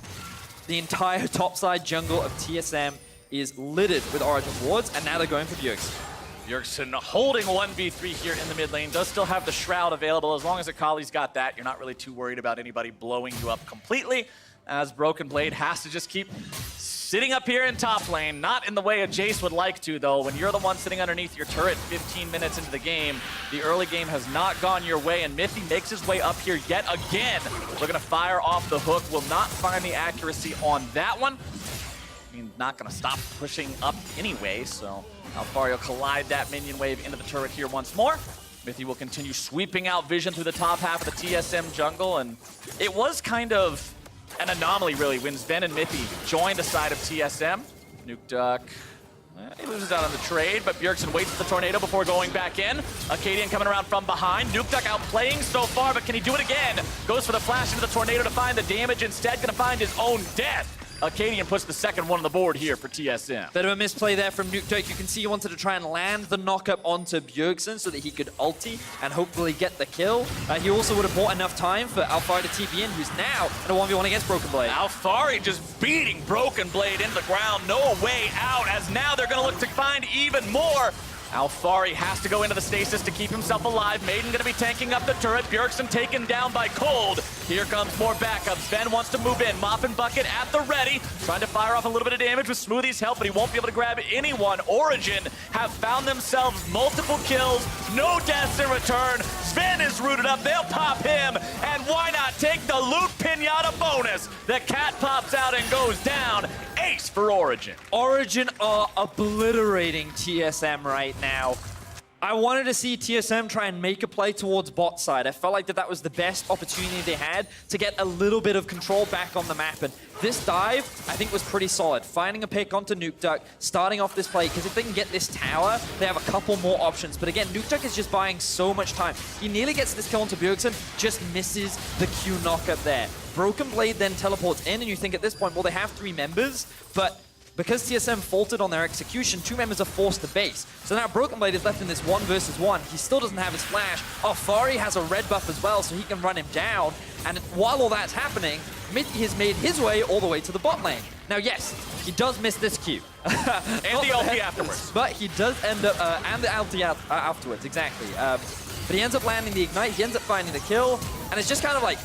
D: The entire topside jungle of TSM is littered with Origin wards, and now they're going for Bjergsen.
C: Bjergsen holding 1v3 here in the mid lane, does still have the Shroud available. As long as Akali's got that, you're not really too worried about anybody blowing you up completely, as Broken Blade has to just keep sitting up here in top lane. Not in the way a Jace would like to, though. When you're the one sitting underneath your turret 15 minutes into the game, the early game has not gone your way, and Mithy makes his way up here yet again. We're gonna fire off the hook, will not find the accuracy on that one. I mean, not gonna stop pushing up anyway, so Alfari will collide that minion wave into the turret here once more. Mithy will continue sweeping out vision through the top half of the TSM jungle, and it was kind of an anomaly, really, when Sven and Mithy joined the side of TSM. Nuke Duck, he loses out on the trade, but Bjergsen waits for the tornado before going back in. Acadian coming around from behind. Nuke Duck outplaying so far, but can he do it again? Goes for the flash into the tornado to find the damage. Instead, gonna find his own death. Acadian puts the second one on the board here for TSM.
D: Bit of a misplay there from Nuke Duck. You can see he wanted to try and land the knock-up onto Bjergsen so that he could ulti and hopefully get the kill. He also would have bought enough time for Alfari to TP in, who's now in a 1v1 against Broken Blade.
C: Alfari just beating Broken Blade into the ground. No way out, as now they're going to look to find even more. Alfari has to go into the stasis to keep himself alive. Maiden going to be tanking up the turret. Bjergsen taken down by Cold. Here comes more backup. Sven wants to move in. Mop and Bucket at the ready. Trying to fire off a little bit of damage with Smoothie's help, but he won't be able to grab anyone. Origen have found themselves multiple kills. No deaths in return. Sven is rooted up. They'll pop him. And why not take the loot pinata bonus? The cat pops out and goes down. Ace for Origen.
D: Origen are obliterating TSM right now. I wanted to see TSM try and make a play towards bot side. I felt like that was the best opportunity they had to get a little bit of control back on the map. And this dive, I think, was pretty solid. Finding a pick onto Nuke Duck, starting off this play, because if they can get this tower, they have a couple more options. But again, Nuke Duck is just buying so much time. He nearly gets this kill onto Bjergsen, just misses the Q knockup there. Broken Blade then teleports in, and you think at this point, well, they have 3 members, but because TSM faltered on their execution, 2 members are forced to base. So now Broken Blade is left in this 1 versus 1. He still doesn't have his flash. Alfari has a red buff as well, so he can run him down. And while all that's happening, Mithy has made his way all the way to the bot lane. Now, yes, he does miss this Q.
C: And the ulti afterwards.
D: But he does end up, and the ulti afterwards, exactly. But he ends up landing the Ignite, he ends up finding the kill, and it's just kind of like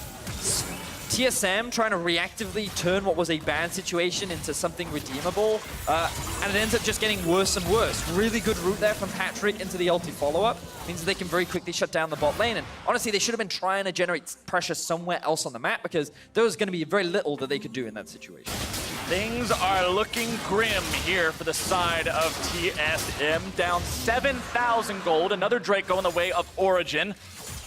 D: TSM trying to reactively turn what was a bad situation into something redeemable, and it ends up just getting worse and worse. Really good route there from Patrick into the ulti follow-up. Means that they can very quickly shut down the bot lane, and honestly, they should have been trying to generate pressure somewhere else on the map, because there was going to be very little that they could do in that situation.
C: Things are looking grim here for the side of TSM. Down 7,000 gold. Another Drake going the way of Origen.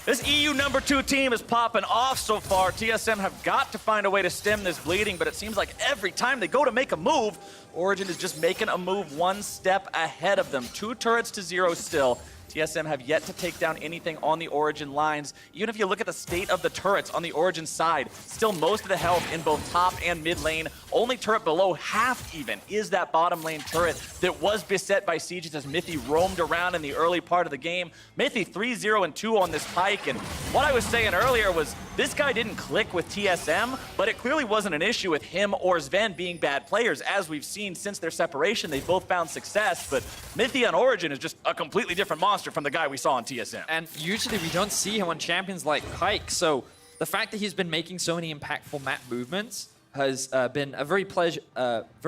C: This EU number 2 team is popping off so far. TSM have got to find a way to stem this bleeding, but it seems like every time they go to make a move, Origen is just making a move 1 step ahead of them. 2 turrets to 0 still. TSM have yet to take down anything on the Origen lines. Even if you look at the state of the turrets on the Origen side, still most of the health in both top and mid lane. Only turret below half even is that bottom lane turret that was beset by sieges as Mithy roamed around in the early part of the game. Mithy 3-0 and 2 on this pike, and what I was saying earlier was this guy didn't click with TSM, but it clearly wasn't an issue with him or Sven being bad players. As we've seen since their separation, they've both found success, but Mithy on Origen is just a completely different monster from the guy we saw on TSM.
D: And usually we don't see him on champions like Pike, so the fact that he's been making so many impactful map movements has been a very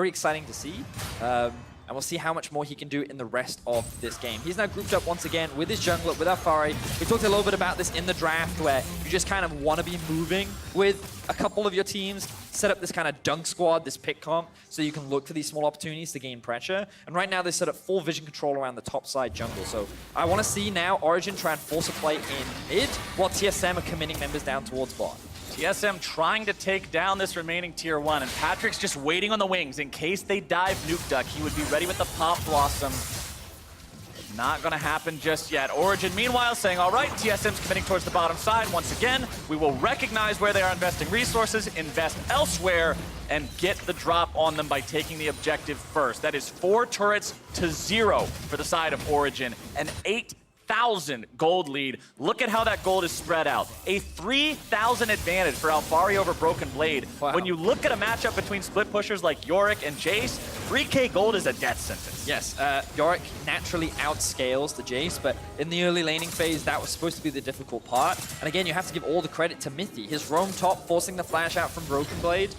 D: exciting to see. And we'll see how much more he can do in the rest of this game. He's now grouped up once again with his jungler, with Alfari. We talked a little bit about this in the draft, where you just kind of want to be moving with a couple of your teams, set up this kind of dunk squad, this pick comp, so you can look for these small opportunities to gain pressure. And right now they set up full vision control around the top side jungle. So I want to see now Origen try and force a play in mid, while TSM are committing members down towards bot.
C: TSM trying to take down this remaining tier 1, and Patrick's just waiting on the wings. In case they dive Nuke Duck, he would be ready with the Pop Blossom. Not gonna happen just yet. Origen, meanwhile, saying, all right, TSM's committing towards the bottom side. Once again, we will recognize where they are investing resources, invest elsewhere, and get the drop on them by taking the objective first. That is 4 turrets to 0 for the side of Origen, and 8 3,000 gold lead. Look at how that gold is spread out. A 3,000 advantage for Alphari over Broken Blade.
D: Wow.
C: When you look at a matchup between split pushers like Yorick and Jace, 3K gold is a death sentence.
D: Yes, Yorick naturally outscales the Jace, but in the early laning phase, that was supposed to be the difficult part. And again, you have to give all the credit to Mithy. His roam top, forcing the flash out from Broken Blade.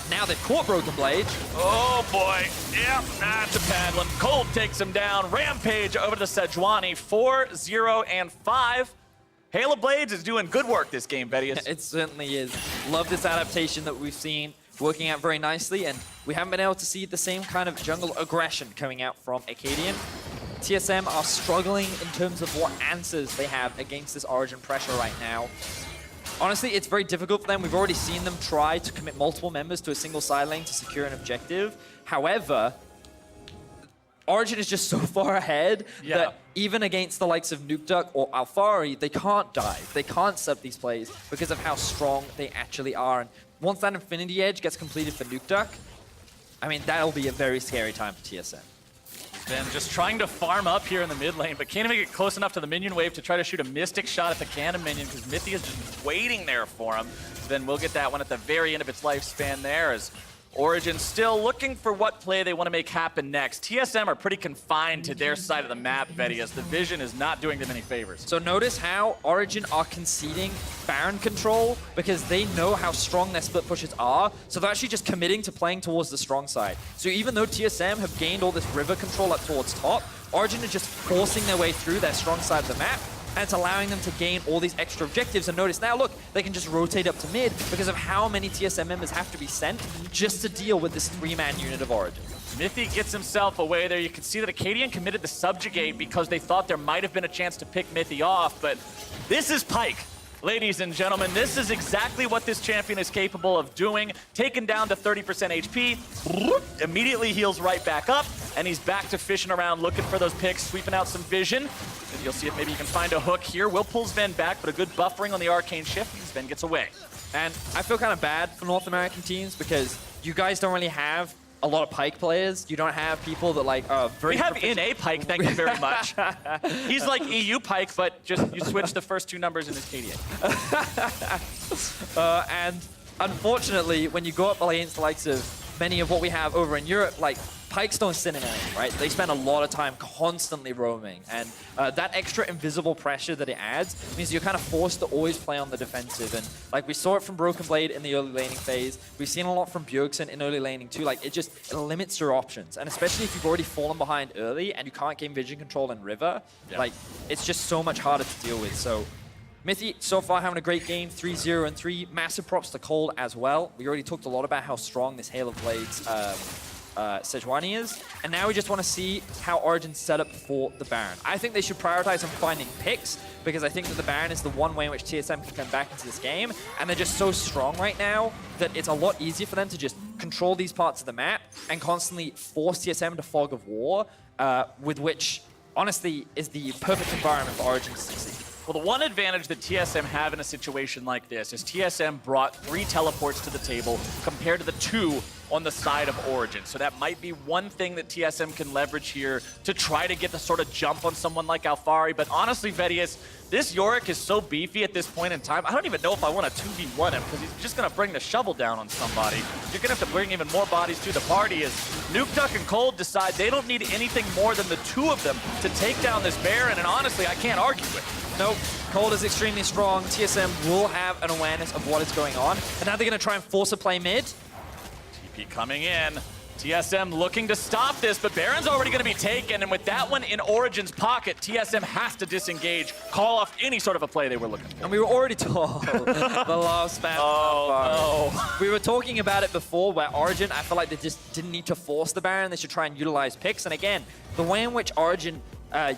D: Now they've caught Broken Blade.
C: Oh boy, yep, that's a bad one. Cold takes him down. Rampage over to Sejuani, 4-0 and 5. Hail of Blades is doing good work this game, Vedius.
D: It certainly is. Love this adaptation that we've seen working out very nicely, and we haven't been able to see the same kind of jungle aggression coming out from Acadian. TSM are struggling in terms of what answers they have against this Origen pressure right now. Honestly, it's very difficult for them. We've already seen them try to commit multiple members to a single side lane to secure an objective. However, Origen is just so far ahead that even against the likes of Nukeduck or Alphari, they can't dive. They can't sub these plays because of how strong they actually are. And once that Infinity Edge gets completed for Nukeduck, I mean, that'll be a very scary time for TSM.
C: Then just trying to farm up here in the mid lane, but can't even get close enough to the minion wave to try to shoot a Mystic shot at the cannon minion because Mithy is just waiting there for him. Then we'll get that one at the very end of its lifespan there as Origen still looking for what play they want to make happen next. TSM are pretty confined to their side of the map, Vedius. The vision is not doing them any favors.
D: So notice how Origen are conceding Baron control because they know how strong their split pushes are, so they're actually just committing to playing towards the strong side. So even though TSM have gained all this river control up towards top, Origen are just forcing their way through their strong side of the map, and it's allowing them to gain all these extra objectives. And notice now, look, they can just rotate up to mid because of how many TSM members have to be sent just to deal with this 3-man unit of Origen.
C: Mithy gets himself away there. You can see that Acadian committed the subjugate because they thought there might have been a chance to pick Mithy off, but this is Pyke. Ladies and gentlemen, this is exactly what this champion is capable of doing. Taken down to 30% HP, immediately heals right back up, and he's back to fishing around looking for those picks, sweeping out some vision. And you'll see if maybe you can find a hook here. Will pull Sven back, but a good buffering on the arcane shift, and Sven gets away.
D: And I feel kind of bad for North American teams because you guys don't really have a lot of Pyke players. You don't have people that like are very
C: We have
D: proficient.
C: NA Pyke, thank you very much. He's like EU Pyke, but just you switch the first two numbers in his KDA.
D: And unfortunately, when you go up against the likes of many of what we have over in Europe, like Pykes don't sit in lane, right? They spend a lot of time constantly roaming, and that extra invisible pressure that it adds means you're kind of forced to always play on the defensive. And like we saw it from Broken Blade in the early laning phase, we've seen a lot from Bjergsen in early laning too. Like it limits your options, and especially if you've already fallen behind early and you can't gain vision control in River, like it's just so much harder to deal with. So Mithy so far having a great game, 3-0 and 3. Massive props to Cold as well. We already talked a lot about how strong this Hail of Blades Sejuani is, and now we just want to see how Origen's set up for the Baron. I think they should prioritize on finding picks because I think that the Baron is the one way in which TSM can come back into this game, and they're just so strong right now that it's a lot easier for them to just control these parts of the map and constantly force TSM into Fog of War, with which, honestly, is the perfect environment for Origen to succeed.
C: Well, the one advantage that TSM have in a situation like this is TSM brought 3 teleports to the table compared to the 2 on the side of Origen. So that might be one thing that TSM can leverage here to try to get the sort of jump on someone like Alphari. But honestly, Vedius, this Yorick is so beefy at this point in time, I don't even know if I want to 2v1 him because he's just going to bring the shovel down on somebody. You're going to have to bring even more bodies to the party as Nukeduck and Cold decide they don't need anything more than the 2 of them to take down this Baron, and honestly, I can't argue with it.
D: Nope. Cold is extremely strong. TSM will have an awareness of what is going on, and now they're going to try and force a play mid.
C: TP coming in. TSM looking to stop this, but Baron's already going to be taken, and with that one in Origen's pocket, TSM has to disengage, call off any sort of a play they were looking for.
D: And we were already told the last spam.
C: Oh, no.
D: We were talking about it before where Origen, I feel like they just didn't need to force the Baron. They should try and utilize picks. And again, the way in which Origen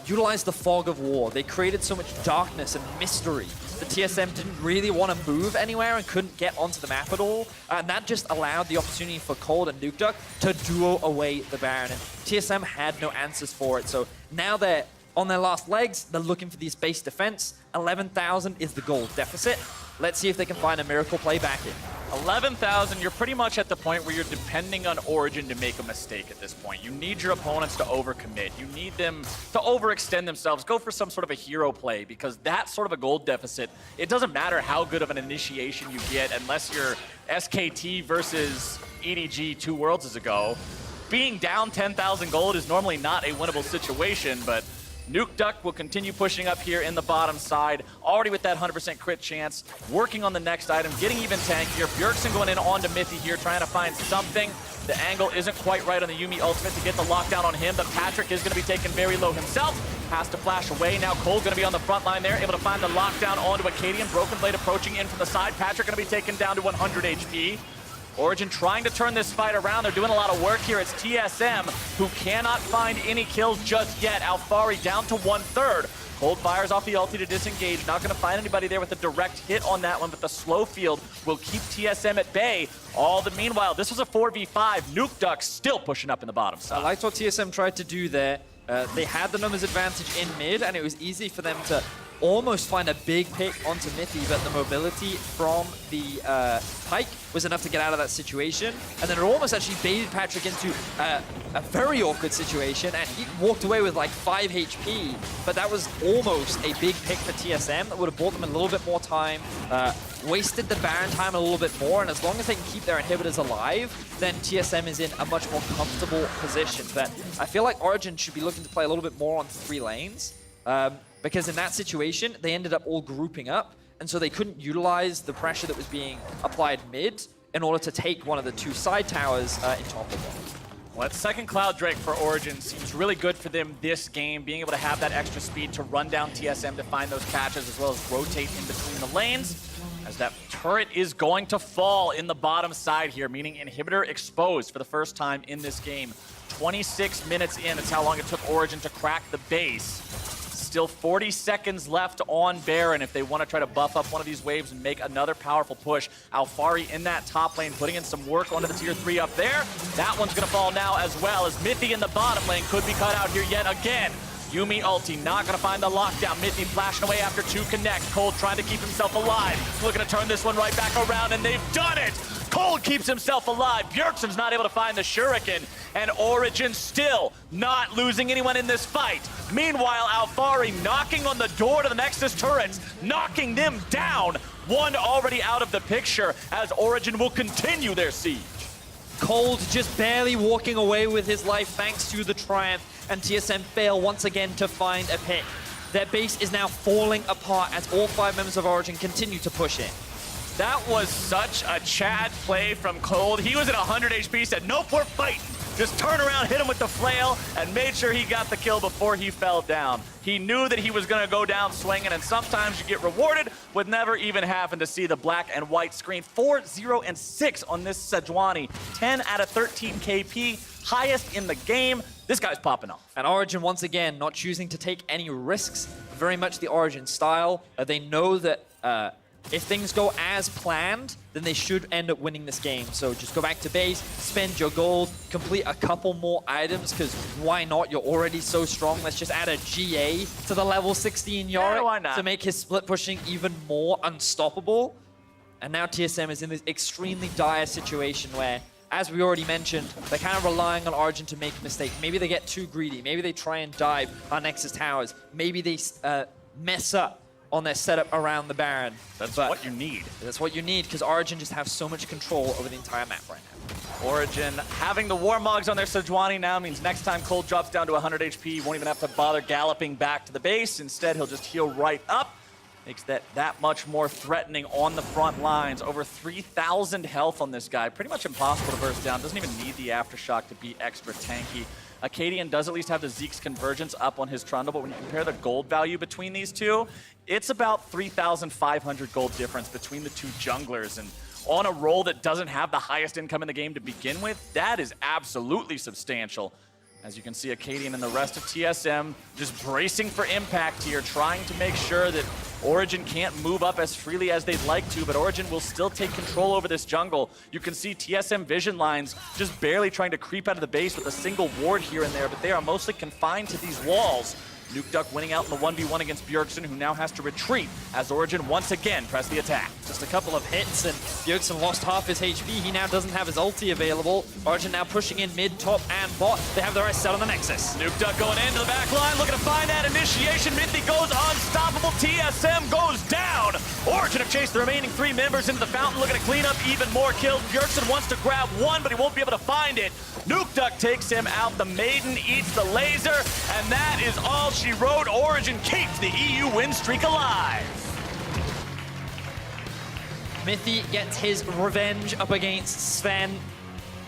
D: utilized the Fog of War, they created so much darkness and mystery. The TSM didn't really want to move anywhere and couldn't get onto the map at all. And that just allowed the opportunity for Cold and Nukeduck to duo away the Baron. And TSM had no answers for it. So now they're on their last legs. They're looking for this base defense. 11,000 is the goal deficit. Let's see if they can find a miracle play back in.
C: 11,000, you're pretty much at the point where you're depending on Origen to make a mistake at this point. You need your opponents to overcommit. You need them to overextend themselves. Go for some sort of a hero play, because that sort of a gold deficit, it doesn't matter how good of an initiation you get unless you're SKT versus EDG 2 Worlds ago. Being down 10,000 gold is normally not a winnable situation, but Nuke Duck will continue pushing up here in the bottom side, already with that 100% crit chance, working on the next item, getting even tankier. Bjergsen going in onto Mithy here, trying to find something. The angle isn't quite right on the Yuumi ultimate to get the lockdown on him, but Patrick is going to be taken very low himself. Has to flash away. Now Cole going to be on the front line there, able to find the lockdown onto Acadian. Broken Blade approaching in from the side. Patrick going to be taken down to 100 HP. Origen trying to turn this fight around. They're doing a lot of work here. It's TSM who cannot find any kills just yet. Alfari down to 1/3. Cold fires off the ulti to disengage. Not going to find anybody there with a direct hit on that one, but the slow field will keep TSM at bay. All the meanwhile, this was a 4v5. Nuke Duck still pushing up in the bottom side.
D: I liked what TSM tried to do there. They had the numbers advantage in mid, and it was easy for them to almost find a big pick onto Mithy, but the mobility from the Pike was enough to get out of that situation. And then it almost actually baited Patrick into a very awkward situation, and he walked away with like 5 HP. But that was almost a big pick for TSM that would have bought them a little bit more time, wasted the Baron time a little bit more, and as long as they can keep their inhibitors alive, then TSM is in a much more comfortable position. But I feel like Origen should be looking to play a little bit more on 3 lanes. Because in that situation, they ended up all grouping up, and so they couldn't utilize the pressure that was being applied mid in order to take one of the 2 side towers in top of them.
C: Well, that second Cloud Drake for Origen seems really good for them this game, being able to have that extra speed to run down TSM to find those catches, as well as rotate in between the lanes, as that turret is going to fall in the bottom side here, meaning inhibitor exposed for the first time in this game. 26 minutes in, that's how long it took Origen to crack the base. Still 40 seconds left on Baron if they want to try to buff up one of these waves and make another powerful push. Alfari in that top lane, putting in some work onto the tier 3 up there. That one's going to fall now as well, as Mithy in the bottom lane could be cut out here yet again. Yuumi ulti, not going to find the lockdown. Mithy flashing away after 2 connect. Cold trying to keep himself alive. Looking to turn this one right back around, and they've done it! Cold keeps himself alive. Bjergsen's not able to find the Shuriken, and Origen still not losing anyone in this fight. Meanwhile, Alfari knocking on the door to the Nexus turrets, knocking them down. One already out of the picture, as Origen will continue their siege.
D: Cold just barely walking away with his life thanks to the Triumph, and TSM fail once again to find a pick. Their base is now falling apart as all 5 members of Origen continue to push in.
C: That was such a Chad play from Cold. He was at 100 HP, said, nope, we're fighting. Just turn around, hit him with the flail, and made sure he got the kill before he fell down. He knew that he was going to go down swinging, and sometimes you get rewarded with never even having to see the black and white screen. 4-0-6 on this Sejuani. 10 out of 13 KP, highest in the game. This guy's popping off.
D: And Origen, once again, not choosing to take any risks. Very much the Origen style. They know that if things go as planned, then they should end up winning this game. So just go back to base, spend your gold, complete a couple more items, because why not? You're already so strong. Let's just add a GA to the level 16 Yorick
C: why not?
D: to make his split pushing even more unstoppable. And now TSM is in this extremely dire situation where, as we already mentioned, they're kind of relying on Origen to make a mistake. Maybe they get too greedy. Maybe they try and dive on Nexus towers. Maybe they mess up on their setup around the Baron.
C: That's what you need.
D: That's what you need, because Origen just have so much control over the entire map right now.
C: Origen having the Warmogs on their Sejuani now means next time Cold drops down to 100 HP, he won't even have to bother galloping back to the base. Instead, he'll just heal right up. Makes that much more threatening on the front lines. Over 3,000 health on this guy. Pretty much impossible to burst down. Doesn't even need the Aftershock to be extra tanky. Acadian does at least have the Zeke's Convergence up on his Trundle, but when you compare the gold value between these two, it's about 3,500 gold difference between the 2 junglers. And on a role that doesn't have the highest income in the game to begin with, that is absolutely substantial. As you can see, Acadian and the rest of TSM just bracing for impact here, trying to make sure that Origen can't move up as freely as they'd like to, but Origen will still take control over this jungle. You can see TSM vision lines just barely trying to creep out of the base with a single ward here and there, but they are mostly confined to these walls. Nuke Duck winning out in the 1v1 against Bjergsen, who now has to retreat as Origen once again press the attack.
D: Just a couple of hits and Bjergsen lost half his HP. He now doesn't have his ulti available. Origen now pushing in mid, top, and bot. They have the rest set on the Nexus.
C: Nuke Duck going into the back line, looking to find that initiation. Mythy goes unstoppable. TSM goes down. Origen have chased the remaining 3 members into the fountain, looking to clean up even more kills. Bjergsen wants to grab one, but he won't be able to find it. Nuke Duck takes him out. The Maiden eats the laser, and that is all she wrote. Origen keeps the EU win streak alive.
D: Mythy gets his revenge up against Sven.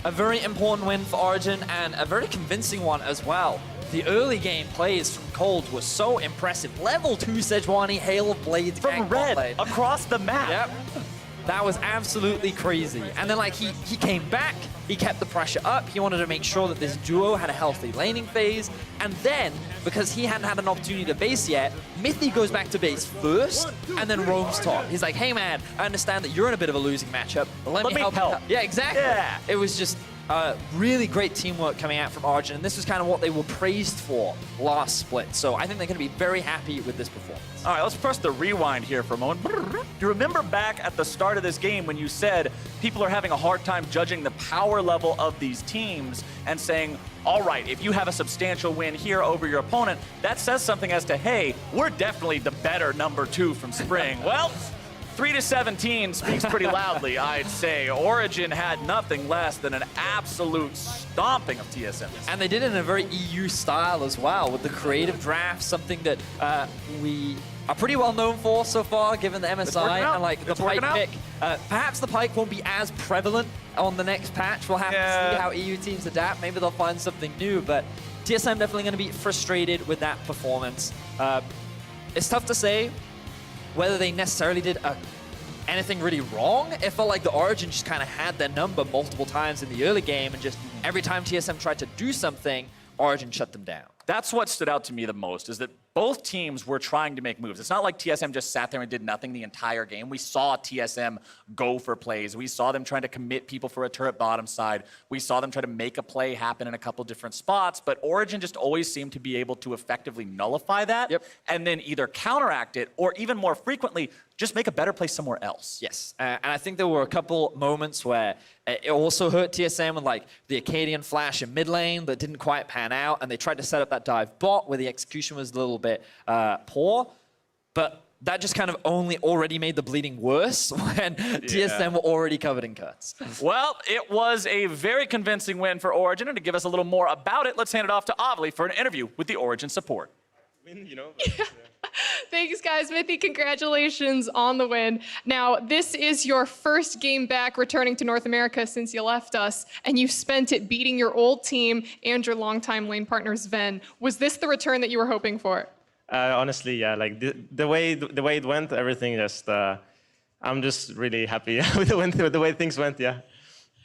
D: A very important win for Origen, and a very convincing one as well. The early game plays from Cold was so impressive. Level 2 Sejuani, Hail of Blades.
C: From red, across the map.
D: Yep. That was absolutely crazy. And then like he came back, he kept the pressure up, he wanted to make sure that this duo had a healthy laning phase, and then, because he hadn't had an opportunity to base yet, Mythy goes back to base first, and then roams top. He's like, hey man, I understand that you're in a bit of a losing matchup, but let me help you. Yeah, exactly.
C: Yeah.
D: It was just really great teamwork coming out from Origen, and this was kind of what they were praised for last split. So I think they're going to be very happy with this performance.
C: All right, let's press the rewind here for a moment. You remember back at the start of this game when you said people are having a hard time judging the power level of these teams and saying, all right, if you have a substantial win here over your opponent, that says something as to, hey, we're definitely the better number 2 from Spring. Well, 3-17 speaks pretty loudly, I'd say. Origen had nothing less than an absolute stomping of TSM.
D: And they did it in a very EU style as well, with the creative draft, something that we are pretty well known for so far, given the MSI and like the Pike pick. Perhaps the Pike won't be as prevalent on the next patch. We'll have to see how EU teams adapt. Maybe they'll find something new, but TSM definitely going to be frustrated with that performance. It's tough to say whether they necessarily did anything really wrong. It felt like the Origen just kind of had their number multiple times in the early game, and just every time TSM tried to do something, Origen shut them down.
C: That's what stood out to me the most, is that both teams were trying to make moves. It's not like TSM just sat there and did nothing the entire game. We saw TSM go for plays. We saw them trying to commit people for a turret bottom side. We saw them try to make a play happen in a couple different spots, but Origen just always seemed to be able to effectively nullify that and then either counteract it or even more frequently, just make a better play somewhere else.
D: Yes, and I think there were a couple moments where it also hurt TSM with like the Acadian flash in mid lane that didn't quite pan out, and they tried to set up that dive bot where the execution was a little bit poor, but that just kind of only already made the bleeding worse when TSM were already covered in cuts.
C: Well, it was a very convincing win for Origen, and to give us a little more about it, let's hand it off to Avli for an interview with the Origen support.
E: Thanks, guys. Mythy, congratulations on the win. Now, this is your first game back returning to North America since you left us, and you spent it beating your old team and your longtime lane partner, Sven. Was this the return that you were hoping for?
A: Honestly, yeah. Like the way it went, everything just. I'm just really happy with the way things went. Yeah.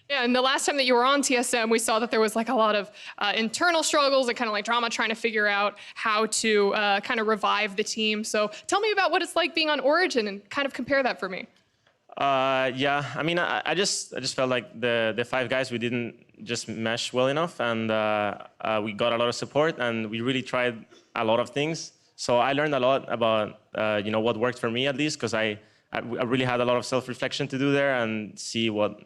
E: Yeah, and the last time that you were on TSM, we saw that there was like a lot of internal struggles and kind of like drama trying to figure out how to kind of revive the team. So tell me about what it's like being on Origen and kind of compare that for me.
A: Yeah, I mean, I just felt like the 5 guys, we didn't just mesh well enough, and we got a lot of support, and we really tried a lot of things. So I learned a lot about what worked for me, at least, because I really had a lot of self-reflection to do there and see what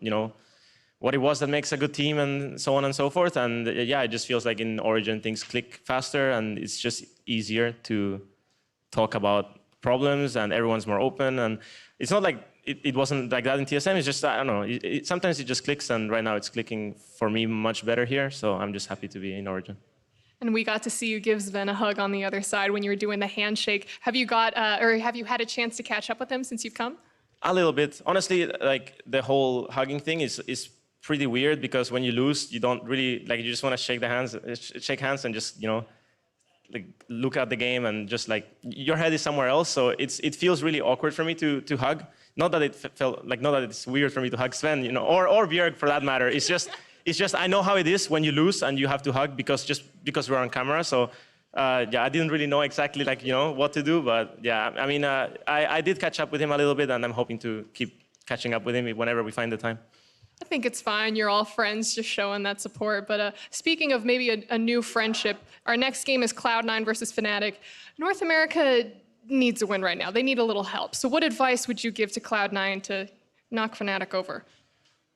A: it was that makes a good team and so on and so forth. And yeah, it just feels like in Origen things click faster, and it's just easier to talk about problems, and everyone's more open. And it's not like it wasn't like that in TSM. It's just, I don't know, sometimes it just clicks, and right now it's clicking for me much better here. So I'm just happy to be in Origen.
E: And we got to see you give Sven a hug on the other side when you were doing the handshake. Have you had a chance to catch up with him since you've come? A
A: little bit. Honestly, like the whole hugging thing is pretty weird, because when you lose, you don't really, like, you just want to shake hands and just, like look at the game, and just like your head is somewhere else. So it feels really awkward for me to hug. Not that it's weird for me to hug Sven, or Bjerg for that matter. It's just I know how it is when you lose and you have to hug because we're on camera. So yeah, I didn't really know exactly what to do, but yeah, I mean, I did catch up with him a little bit, and I'm hoping to keep catching up with him whenever we find the time.
E: I think it's fine. You're all friends, just showing that support. But speaking of maybe a new friendship, our next game is Cloud9 versus Fnatic. North America needs a win right now. They need a little help. So what advice would you give to Cloud9 to knock Fnatic over?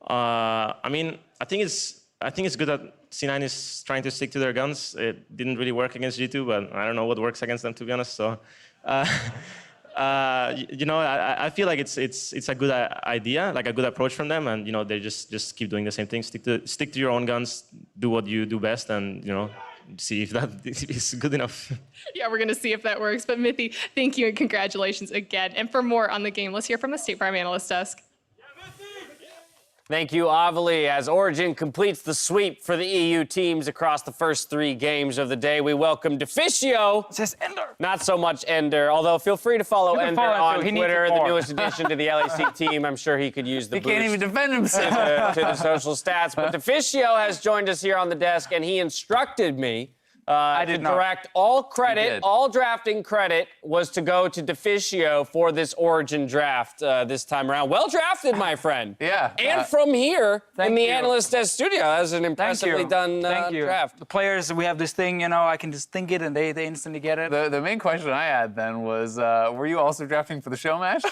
A: I mean, I think it's good that C9 is trying to stick to their guns. It didn't really work against G2, but I don't know what works against them, to be honest. So, you know, I feel like it's a good idea, like a good approach from them, and you know, they just keep doing the same thing. Stick to your own guns, do what you do best, and you know, see if that is good enough.
E: Yeah, we're going to see if that works. But Mithy, thank you and congratulations again. And for more on the game, let's hear from the State Farm Analyst Desk.
F: Thank you, Avali. As Origen completes the sweep for the EU teams across the first 3 games of the day, we welcome Deficio.
G: It says Ender.
F: Not so much Ender, although feel free to follow Ender on Twitter, the newest addition to the LAC team. I'm sure he could use the boost.
G: He can't even defend himself.
F: to the social stats. But Deficio has joined us here on the desk, and he instructed me to direct all credit, all drafting credit was to go to Deficio for this Origen draft this time around. Well drafted, my friend.
G: Yeah.
F: And from here in the
G: you.
F: Analyst Desk studio. That was an impressively done draft.
G: The players, we have this thing, you know, I can just think it and they instantly get it.
H: The main question I had then was, were you also drafting for the show match?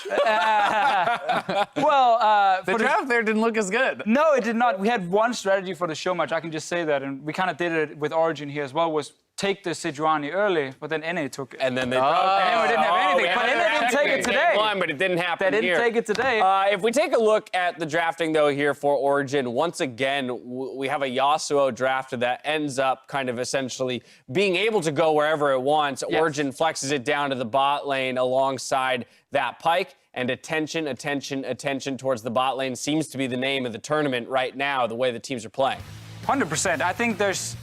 G: Well,
H: the draft there didn't look as good.
G: No, it did not. We had one strategy for the show match, I can just say that, and we kind of did it with Origen here as well, was take the Sejuani early, but then NA took it.
F: And then they
G: we didn't have anything, but NA didn't take it today.
F: But it didn't happen
G: They didn't take it today.
F: If we take a look at the drafting, though, here for Origen, once again, we have a Yasuo drafted that ends up kind of essentially being able to go wherever it wants.
G: Yes.
F: Origen flexes it down to the bot lane alongside that Pyke, and attention towards the bot lane seems to be the name of the tournament right now, the way the teams are playing.
G: 100%. I think there's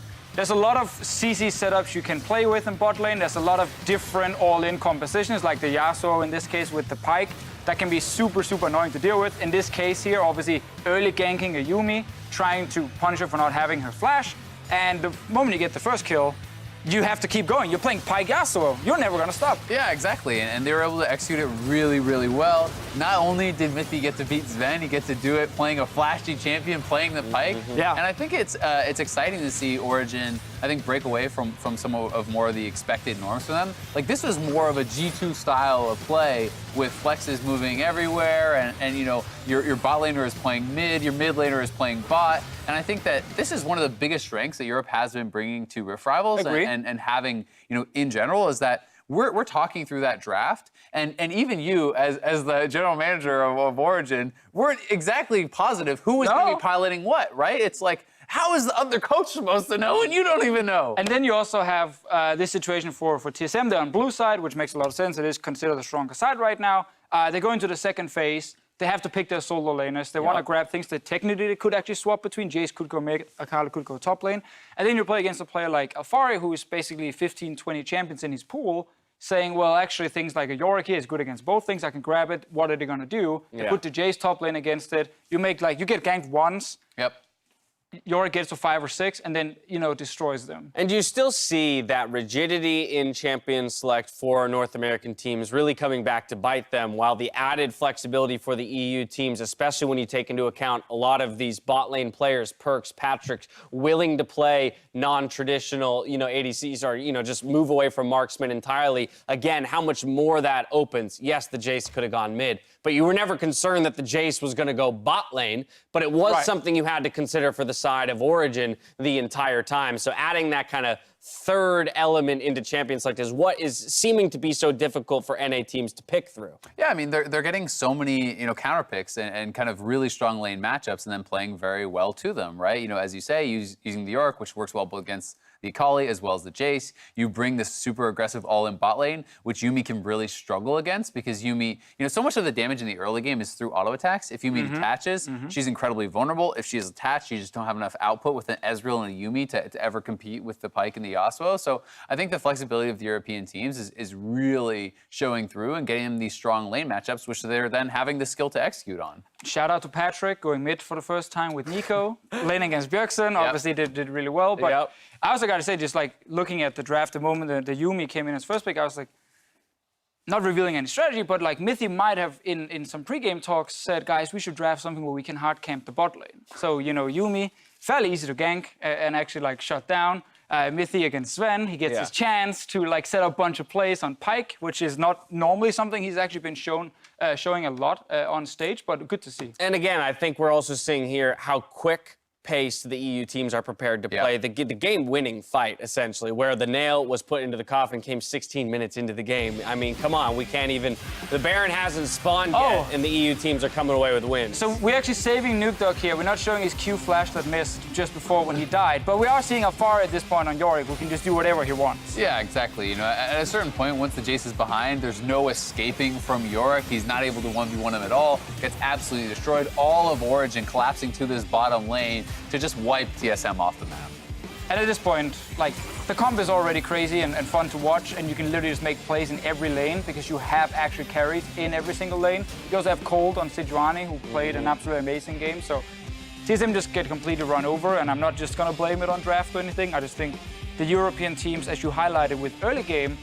G: a lot of CC setups you can play with in bot lane. There's a lot of different all-in compositions, like the Yasuo in this case with the Pyke, that can be super, super annoying to deal with. In this case here, obviously, early ganking a Yuumi, trying to punish her for not having her flash, and the moment you get the first kill, you have to keep going. You're playing Pyke Yasuo. You're never going to stop.
H: Yeah, exactly. And they were able to execute it really, really well. Not only did Mithy get to beat Sven, he gets to do it playing a flashy champion, playing the Pyke.
G: Yeah.
H: And I think it's exciting to see Origen, I think, break away from some of more of the expected norms for them. Like, this was more of a G2 style of play with flexes moving everywhere, and you know, your bot laner is playing mid, your mid laner is playing bot. And I think that this is one of the biggest strengths that Europe has been bringing to Rift Rivals and having, you know, in general, is that we're talking through that draft, and even you, as the general manager of Origen, weren't exactly positive who was going to be piloting what, right? It's like, how is the other coach supposed to know when you don't even know?
G: And then you also have this situation for TSM. They're on blue side, which makes a lot of sense. It is considered the stronger side right now. They go into the second phase. They have to pick their solo laners. They want to grab things that technically they could actually swap between. Jace could go mid, Akali could go top lane. And then you play against a player like Alfari, who is basically 15, 20 champions in his pool, saying, well, actually, things like a Yorick here is good against both things. I can grab it. What are they going to do? They put the Jace top lane against it. You make, like, you get ganked once.
H: Yep.
G: Yorick gets to 5 or 6, and then, you know, destroys them.
F: And you still see that rigidity in champion select for North American teams really coming back to bite them, while the added flexibility for the EU teams, especially when you take into account a lot of these bot lane players, Perks, Patrick, willing to play non-traditional, you know, ADCs, or, you know, just move away from marksman entirely. Again, how much more that opens. Yes, the Jace could have gone mid, but you were never concerned that the Jace was going to go bot lane, but it was something you had to consider for the side of Origen the entire time. So adding that kind of third element into champion select is what is seeming to be so difficult for NA teams to pick through.
H: Yeah, I mean, they're getting so many, you know, counter picks and kind of really strong lane matchups, and then playing very well to them, right? You know, as you say, using the Yorick, which works well both against the Akali as well as the Jace. You bring this super aggressive all-in bot lane, which Yuumi can really struggle against, because Yuumi, you know, so much of the damage in the early game is through auto attacks. If Yuumi attaches, she's incredibly vulnerable. If she is attached, you just don't have enough output with an Ezreal and a Yuumi to ever compete with the Pyke and the Yasuo. So I think the flexibility of the European teams is really showing through and getting them these strong lane matchups, which they're then having the skill to execute on.
G: Shout out to Patrick, going mid for the first time with Nico. Lane against Bjergsen, obviously did really well. But I also got to say, just like looking at the draft, the moment the Yuumi came in as first pick, I was like, not revealing any strategy, but like Mithy might have in some pregame talks said, guys, we should draft something where we can hard camp the bot lane. So, you know, Yuumi, fairly easy to gank and actually like shut down. Mithy against Sven, he gets his chance to like set up a bunch of plays on Pyke, which is not normally something he's actually been showing a lot on stage, but good to see.
F: And again, I think we're also seeing here how quick pace the EU teams are prepared to play. The game-winning fight, essentially, where the nail was put into the coffin came 16 minutes into the game. I mean, come on, we can't even... The Baron hasn't spawned yet, and the EU teams are coming away with wins.
G: So we're actually saving Nuke Dog here. We're not showing his Q flash that missed just before when he died, but we are seeing how far at this point on Yorick who can just do whatever he wants.
H: Yeah, exactly. You know, at a certain point, once the Jace is behind, there's no escaping from Yorick. He's not able to 1v1 him at all. Gets absolutely destroyed. All of Origen collapsing to this bottom lane to just wipe TSM off the map.
G: And at this point, like, the comp is already crazy and fun to watch, and you can literally just make plays in every lane because you have actually carries in every single lane. You also have Cold on Sejuani, who played an absolutely amazing game. So TSM just get completely run over, and I'm not just gonna blame it on draft or anything. I just think the European teams, as you highlighted with early game,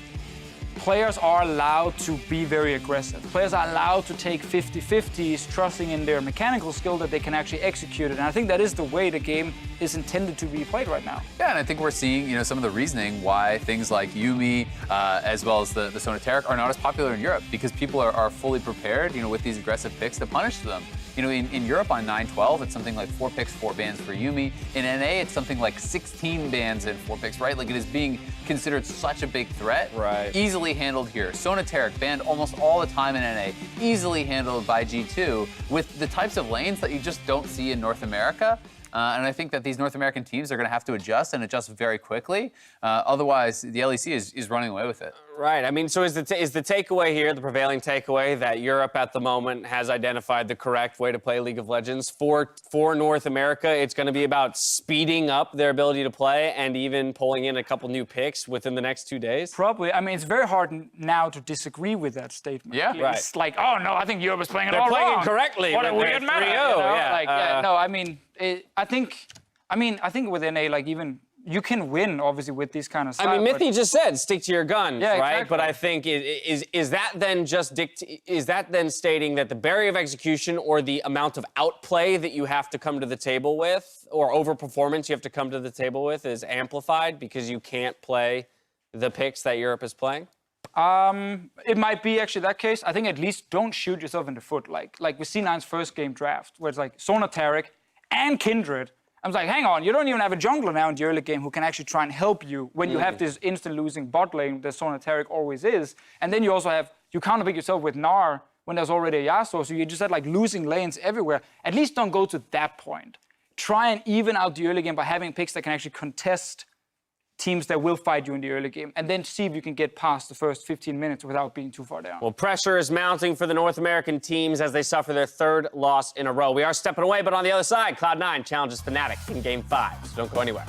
G: players are allowed to be very aggressive. Players are allowed to take 50-50s, trusting in their mechanical skill that they can actually execute it. And I think that is the way the game is intended to be played right now.
H: Yeah, and I think we're seeing, you know, some of the reasoning why things like Yuumi, as well as the Sonateric, are not as popular in Europe, because people are fully prepared, you know, with these aggressive picks to punish them. You know, in Europe on 9-12, it's something like 4 picks, 4 bans for Yuumi. In NA, it's something like 16 bans and 4 picks, right? Like, it is being considered such a big threat.
F: Right.
H: Easily handled here. Sonateric banned almost all the time in NA. Easily handled by G2 with the types of lanes that you just don't see in North America. And I think that these North American teams are going to have to adjust and adjust very quickly. Otherwise, the LEC is running away with it.
F: Right. I mean, so is the takeaway here, the prevailing takeaway, that Europe at the moment has identified the correct way to play League of Legends? For North America, it's going to be about speeding up their ability to play and even pulling in a couple new picks within the next 2 days?
G: Probably. I mean, it's very hard now to disagree with that statement.
H: Yeah.
F: Right.
G: It's like, oh, no, I think Europe is playing it
F: They're
G: all
F: playing
G: wrong.
F: incorrectly.
G: What a weird meta, you know?
F: Yeah.
G: Like, no, I mean, I think with NA, like, even you can win, obviously, with these kind of stuff.
F: I mean, Mithy just said, stick to your guns,
G: Yeah,
F: right?
G: exactly.
F: But I think is that then stating that the barrier of execution or the amount of outplay that you have to come to the table with, or overperformance you have to come to the table with, is amplified because you can't play the picks that Europe is playing?
G: It might be actually that case. I think at least don't shoot yourself in the foot. Like with C9's first game draft, where it's like Sonateric and Kindred. I was like, hang on, you don't even have a jungler now in the early game who can actually try and help you when you have this instant losing bot lane that Sonateric always is. And then you also have, you counterpick yourself with Gnar when there's already a Yasuo, so you just had like losing lanes everywhere. At least don't go to that point. Try and even out the early game by having picks that can actually contest teams that will fight you in the early game, and then see if you can get past the first 15 minutes without being too far down.
F: Well, pressure is mounting for the North American teams as they suffer their 3rd loss in a row. We are stepping away, but on the other side, Cloud9 challenges Fnatic in Game 5, so don't go anywhere.